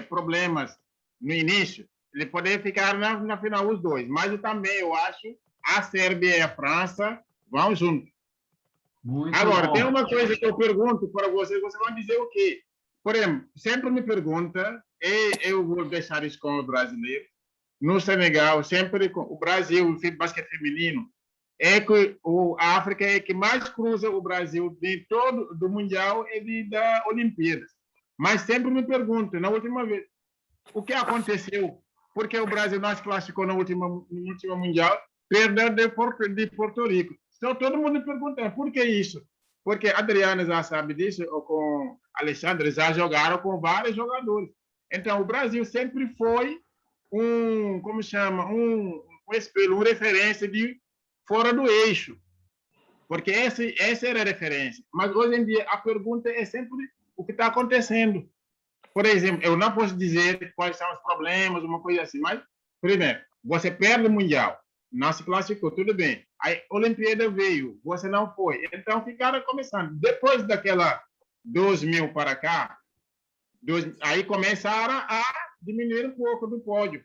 problemas no início, ele poderia ficar na final os dois. Mas eu também, eu acho, a Sérvia e a França vão juntos. Muito Agora, bom. tem uma coisa que eu pergunto para você vai dizer o quê? Por exemplo, sempre me pergunta, e eu vou deixar isso como brasileiro, no Senegal, sempre o Brasil, o basquete feminino, a África é que mais cruza o Brasil de todo do Mundial e da Olimpíadas. Mas sempre me pergunto, na última vez, o que aconteceu? Porque o Brasil não se classificou no último Mundial, perdeu de Porto Rico. Então, todo mundo pergunta, por que isso? Porque a Adriana já sabe disso, ou com Alexandre, já jogaram com vários jogadores. Então, o Brasil sempre foi como chama, um espelho, uma referência de fora do eixo. Porque essa era a referência. Mas, hoje em dia, a pergunta é sempre o que está acontecendo. Por exemplo, eu não posso dizer quais são os problemas, uma coisa assim, mas, primeiro, você perde o Mundial, não se classificou, tudo bem. Aí, a Olimpíada veio, você não foi. Então, ficaram começando. Depois daquela 2000 para cá, aí começaram a diminuir um pouco do pódio.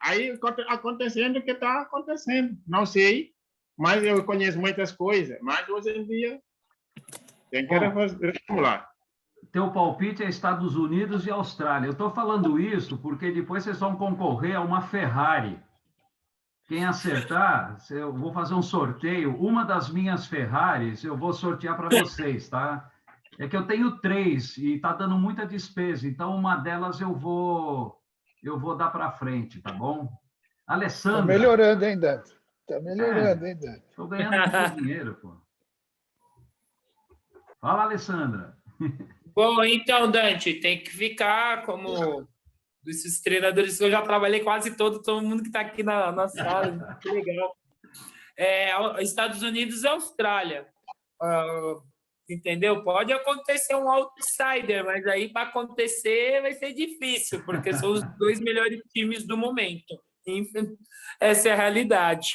Aí, acontecendo o que está acontecendo. Não sei, mas eu conheço muitas coisas. Mas, hoje em dia, tem que reformular. Teu palpite é Estados Unidos e Austrália. Eu estou falando isso porque depois vocês vão concorrer a uma Ferrari. Quem acertar, eu vou fazer um sorteio. Uma das minhas Ferraris eu vou sortear para vocês, tá? É que eu tenho 3 e está dando muita despesa. Então, uma delas eu vou dar para frente, tá bom? Alessandra. Está melhorando, hein, Dante? Está melhorando, hein, Dante? Estou ganhando muito dinheiro, pô. Fala, Alessandra. Bom, então, Dante, tem que ficar como desses treinadores que eu já trabalhei quase todo mundo que está aqui na sala. Que legal. Estados Unidos e Austrália. Entendeu? Pode acontecer um outsider, mas aí para acontecer vai ser difícil, porque são os 2 melhores times do momento. Essa é a realidade.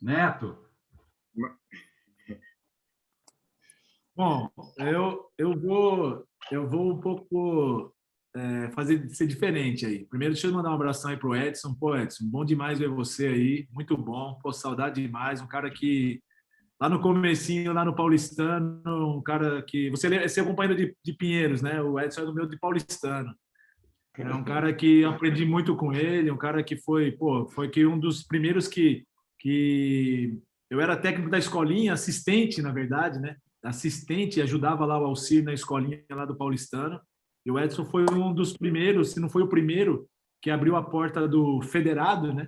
Neto. Bom, eu vou um pouco ser diferente aí. Primeiro, deixa eu mandar um abração aí pro Edson. Pô, Edson, bom demais ver você aí, muito bom. Pô, saudade demais. Um cara que lá no comecinho, lá no Paulistano, um cara que você é companheiro de Pinheiros, né? O Edson é do meu de Paulistano. É um cara que aprendi muito com ele, um cara que foi que um dos primeiros que eu era técnico da escolinha, assistente, na verdade, né? Assistente, ajudava lá o Alcir na escolinha lá do Paulistano. E o Edson foi um dos primeiros, se não foi o primeiro, que abriu a porta do federado, né?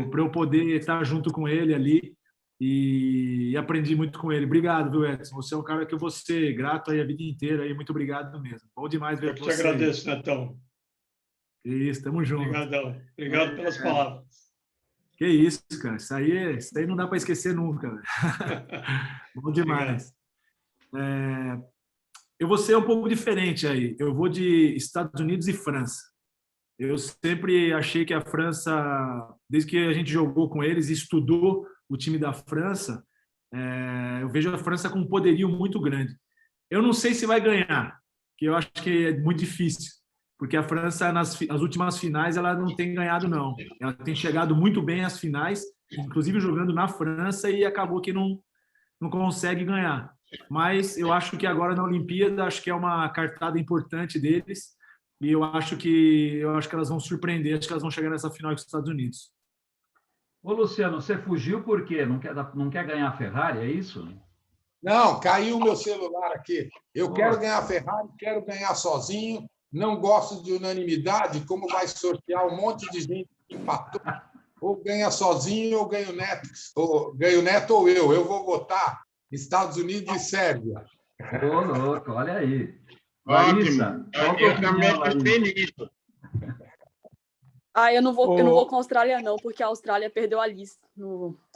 Para eu poder estar junto com ele ali e aprendi muito com ele. Obrigado, viu, Edson? Você é um cara que eu vou ser grato aí a vida inteira. Aí. Muito obrigado mesmo. Bom demais ver você. Eu te agradeço, Netão. Isso, tamo junto. Obrigadão. Obrigado pelas palavras. Que isso, cara. Isso aí não dá para esquecer nunca. Bom demais. Eu vou ser um pouco diferente aí. Eu vou de Estados Unidos e França. Eu sempre achei que a França, desde que a gente jogou com eles e estudou o time da França, eu vejo a França com um poderio muito grande. Eu não sei se vai ganhar, que eu acho que é muito difícil, porque a França, nas últimas finais, ela não tem ganhado, não. Ela tem chegado muito bem às finais, inclusive jogando na França, e acabou que não consegue ganhar. Mas eu acho que agora na Olimpíada, acho que é uma cartada importante deles, e eu acho que elas vão surpreender, acho que elas vão chegar nessa final com os Estados Unidos. Ô, Luciano, você fugiu por quê? Não quer ganhar a Ferrari, é isso? Não, caiu o meu celular aqui. Eu quero ganhar a Ferrari, quero ganhar sozinho, não gosto de unanimidade, como vai sortear um monte de gente que empatou. Ou ganha sozinho ou ganho Neto, ou eu. Eu vou votar Estados Unidos e Sérvia. Ô, louco, olha aí. Ótimo. Larissa, Eu também gostei nisso. Eu não vou com a Austrália, não, porque a Austrália perdeu a Liz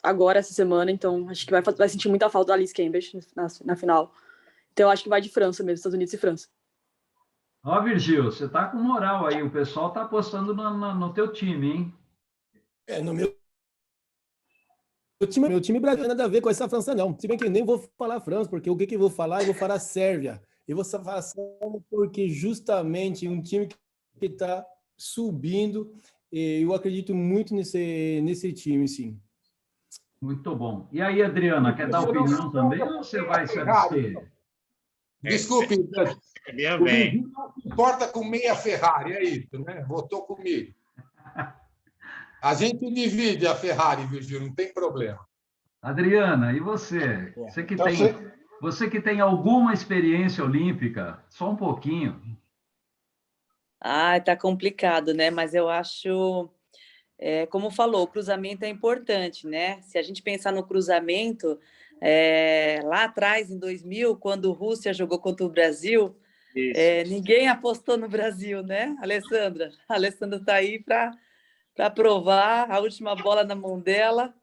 agora, essa semana, então acho que vai sentir muita falta da Liz Cambridge na final. Então eu acho que vai de França mesmo, Estados Unidos e França. Ó, Virgil, você tá com moral aí, o pessoal tá apostando no teu time, hein? No meu time brasileiro nada a ver com essa França, não. Se bem que eu nem vou falar França, porque o que eu vou falar? Eu vou falar Sérvia. Eu vou falar Sérvia porque justamente um time que está subindo, eu acredito muito nesse time, sim. Muito bom. E aí, Adriana, quer dar opinião também ou você vai se abster? Desculpe, o Virgílio não se importa com meia Ferrari, é isso, né? Votou comigo. A gente divide a Ferrari, Virgílio, não tem problema. Adriana, e você? Você que tem alguma experiência olímpica, só um pouquinho. Ah, tá complicado, né? Mas eu acho, como falou, o cruzamento é importante, né? Se a gente pensar no cruzamento, lá atrás, em 2000, quando a Rússia jogou contra o Brasil, ninguém apostou no Brasil, né, Alessandra? A Alessandra está aí para provar a última bola na mão dela.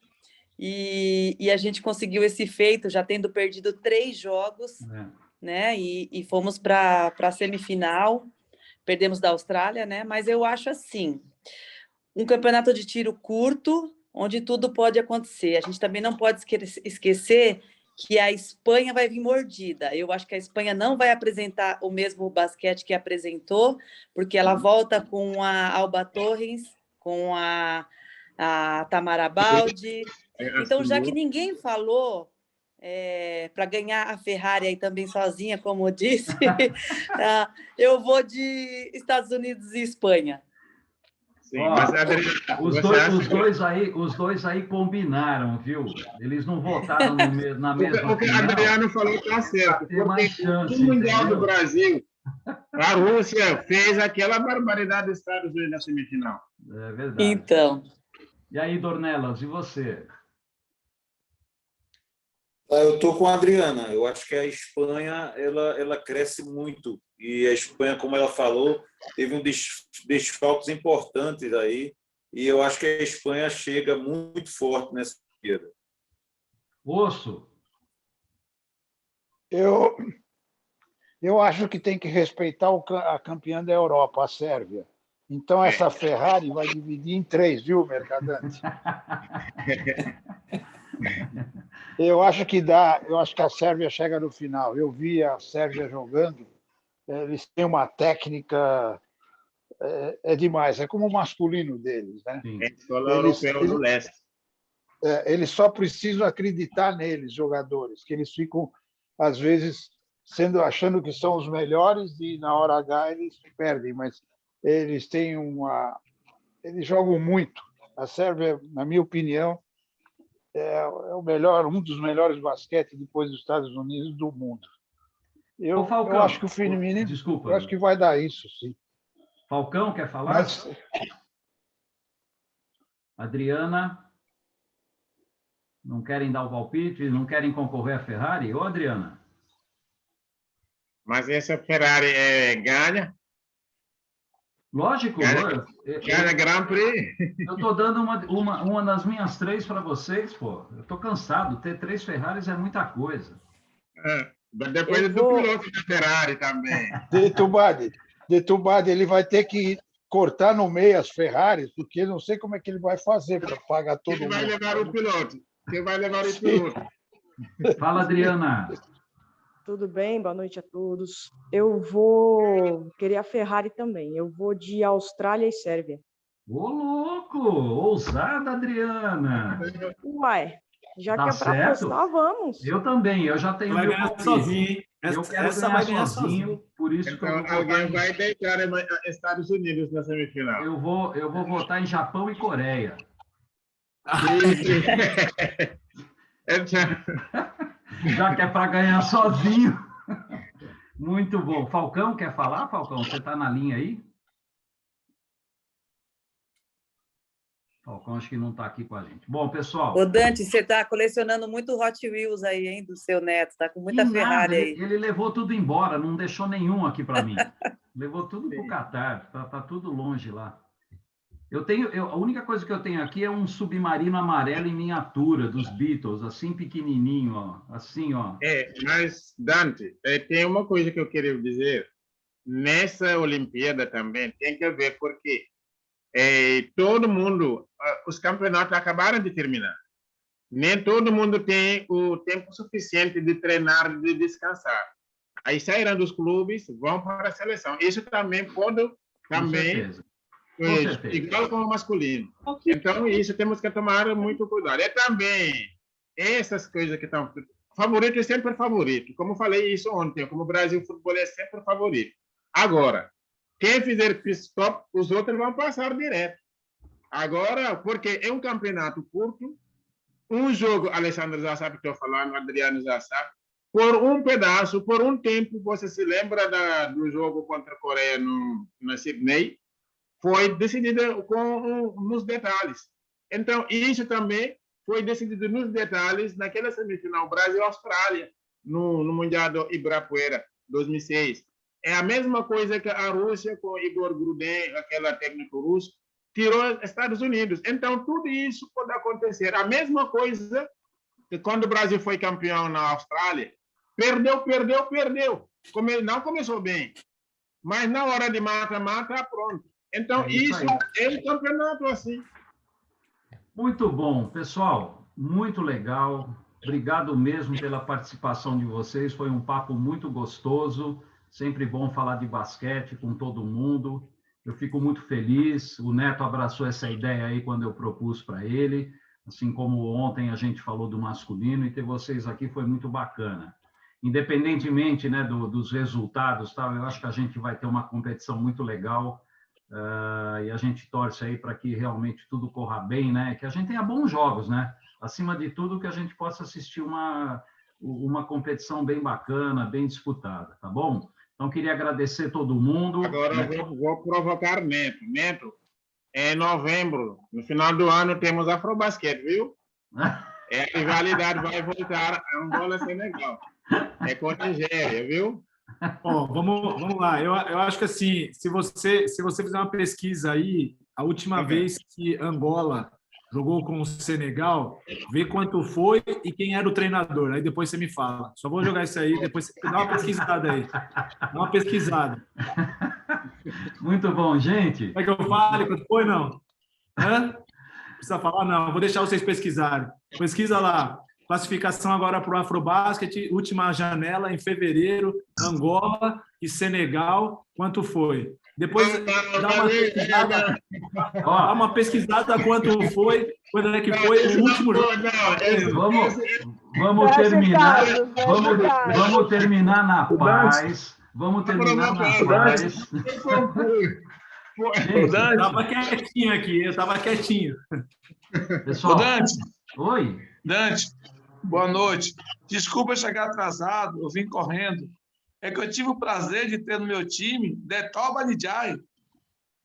E a gente conseguiu esse feito, já tendo perdido 3 jogos, né? E fomos para a semifinal, perdemos da Austrália, né? Mas eu acho assim, um campeonato de tiro curto, onde tudo pode acontecer. A gente também não pode esquecer que a Espanha vai vir mordida. Eu acho que a Espanha não vai apresentar o mesmo basquete que apresentou, porque ela volta com a Alba Torres, com a Tamara Baldi. Então, já que ninguém falou para ganhar a Ferrari aí também sozinha, como eu disse, eu vou de Estados Unidos e Espanha. Sim, mas os dois aí combinaram, viu? Eles não votaram na mesma O que o Adriano falou está certo. Tem mais chance, no Mundial do Brasil, a Rússia fez aquela barbaridade dos Estados Unidos na semifinal. É verdade. Então. E aí, Dornelas, e você? Eu estou com a Adriana. Eu acho que a Espanha ela cresce muito. E a Espanha, como ela falou, teve desfalques importantes aí. E eu acho que a Espanha chega muito forte nessa Olimpíada. Osso? Eu acho que tem que respeitar a campeã da Europa, a Sérvia. Então, essa Ferrari vai dividir em 3, viu, Mercadante? Eu acho que a Sérvia chega no final. Eu vi a Sérvia jogando, eles têm uma técnica, demais, é como o masculino deles, né? Eles só precisam acreditar neles, jogadores, que eles ficam, às vezes, achando que são os melhores e, na hora H, eles perdem, mas eles têm eles jogam muito. A Sérvia, na minha opinião, é um dos melhores basquete depois dos Estados Unidos do mundo. Eu acho que o feminino, desculpa, eu acho que vai dar isso, sim. Falcão, quer falar? Adriana, não querem dar o palpite, não querem concorrer à Ferrari? Ô, Adriana? Mas essa Ferrari ganha? Lógico. Ganha Grand Prix. Eu estou dando uma das minhas 3 para vocês, pô. Eu estou cansado. Ter 3 Ferraris é muita coisa. Depois do piloto da Ferrari também. Detubade, ele vai ter que cortar no meio as Ferraris, porque eu não sei como é que ele vai fazer para pagar todo mundo. Quem vai levar o piloto? Quem vai levar o piloto? Fala, Adriana. Tudo bem? Boa noite a todos. Eu vou querer a Ferrari também. Eu vou de Austrália e Sérvia. Ô, louco! Ousada, Adriana! Uai, já tá que é para apostar, vamos. Eu também, eu já tenho meu palpite. Sozinho, hein? Eu quero ganhar sozinho, por isso então, que eu alguém vai deitar Estados Unidos na semifinal. Eu vou votar em Japão e Coreia. Já que é para ganhar sozinho. Muito bom. Falcão, quer falar, Falcão? Você está na linha aí? Falcão, acho que não está aqui com a gente. Bom, pessoal... Ô, Dante, você está colecionando muito Hot Wheels aí, hein, do seu neto. Está com muita Ferrari aí. Ele levou tudo embora, não deixou nenhum aqui para mim. Levou tudo para o Catar. Está tudo longe lá. A única coisa que eu tenho aqui é um submarino amarelo em miniatura dos Beatles, assim pequenininho, ó, assim, ó. Mas, Dante, tem uma coisa que eu queria dizer. Nessa Olimpíada também tem que ver porque todo mundo, os campeonatos acabaram de terminar. Nem todo mundo tem o tempo suficiente de treinar, de descansar. Aí saíram dos clubes, vão para a seleção. Isso também pode igual como o masculino. Então, isso temos que tomar muito cuidado. E também, essas coisas que estão... Favorito é sempre favorito. Como falei isso ontem, como o Brasil futebol é sempre favorito. Agora, quem fizer pit stop, os outros vão passar direto. Agora, porque é um campeonato curto, um jogo, Alessandro já sabe o que eu estou falando, Adriano já sabe, por um pedaço, por um tempo, você se lembra do jogo contra a Coreia no Sydney, foi decidido nos detalhes. Então, isso também foi decidido nos detalhes naquela semifinal Brasil-Austrália, no Mundial do Ibirapuera, 2006. É a mesma coisa que a Rússia, com Igor Gruden, aquele técnico russo, tirou Estados Unidos. Então, tudo isso pode acontecer. A mesma coisa que quando o Brasil foi campeão na Austrália, perdeu. Não começou bem, mas na hora de mata-mata, pronto. Então, isso é um campeonato assim. Muito bom, pessoal, muito legal. Obrigado mesmo pela participação de vocês. Foi um papo muito gostoso. Sempre bom falar de basquete com todo mundo. Eu fico muito feliz. O Neto abraçou essa ideia aí quando eu propus para ele. Assim como ontem a gente falou do masculino, e ter vocês aqui foi muito bacana. Independentemente, né, dos resultados, tá? Eu acho que a gente vai ter uma competição muito legal. E a gente torce aí para que realmente tudo corra bem, né? Que a gente tenha bons jogos, né? Acima de tudo, que a gente possa assistir uma competição bem bacana, bem disputada, tá bom? Então, queria agradecer todo mundo. Agora eu vou provocar Neto. Neto, em novembro, no final do ano, temos Afrobasquete, viu? A rivalidade vai voltar a Angola-Senegal. É com a Nigéria, viu? Bom, vamos lá. Eu acho que assim, se você fizer uma pesquisa aí, a última vez que Angola jogou com o Senegal, vê quanto foi e quem era o treinador. Aí depois você me fala. Só vou jogar isso aí, depois você dá uma pesquisada aí. Dá uma pesquisada. Muito bom, gente. Quer que eu fale quanto foi, não? Hã? Precisa falar? Não, vou deixar vocês pesquisarem. Pesquisa lá. Classificação agora para o Afrobasket, última janela em fevereiro, Angola e Senegal, quanto foi? Depois dá uma pesquisada quanto foi, quando é que foi o último jogo. Vamos terminar na paz. Vamos terminar na paz. Eu estava quietinho aqui, eu estava quietinho. Pessoal, Dante. Oi. Dante, boa noite. Desculpa chegar atrasado, eu vim correndo. É que eu tive o prazer de ter no meu time Detol Banijay.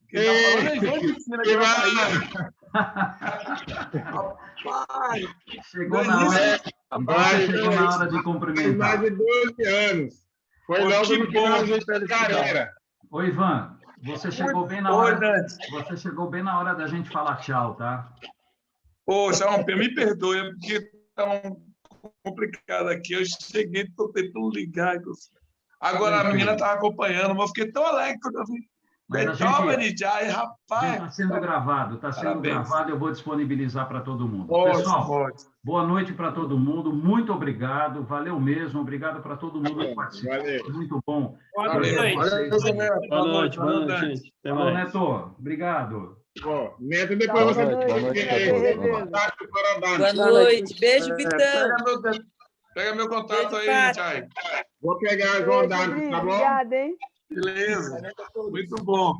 Que está falando em João de Cima de Bahia. Chegou na hora de cumprimentar. Mais de 12 anos. Foi logo no final da carreira. Oi, Ivan. Você chegou bem na hora. Você chegou bem na hora da gente falar tchau, tá? Poxa, me perdoe, porque está complicado aqui. Eu cheguei, estou tentando ligar. Agora a menina estava acompanhando, mas eu fiquei tão alegre quando eu vi. Rapaz. Está sendo gravado, eu vou disponibilizar para todo mundo. Pode, pessoal, pode. Boa noite para todo mundo, muito obrigado, valeu mesmo, obrigado para todo mundo que participou, muito bom. Boa noite, gente. Até mais. Neto, obrigado. Neto, depois você Boa noite, beijo, Vitão. Pega meu contato aí, Chay. Vou pegar o João Dante, tá bom? Obrigada, hein? Beleza, muito bom.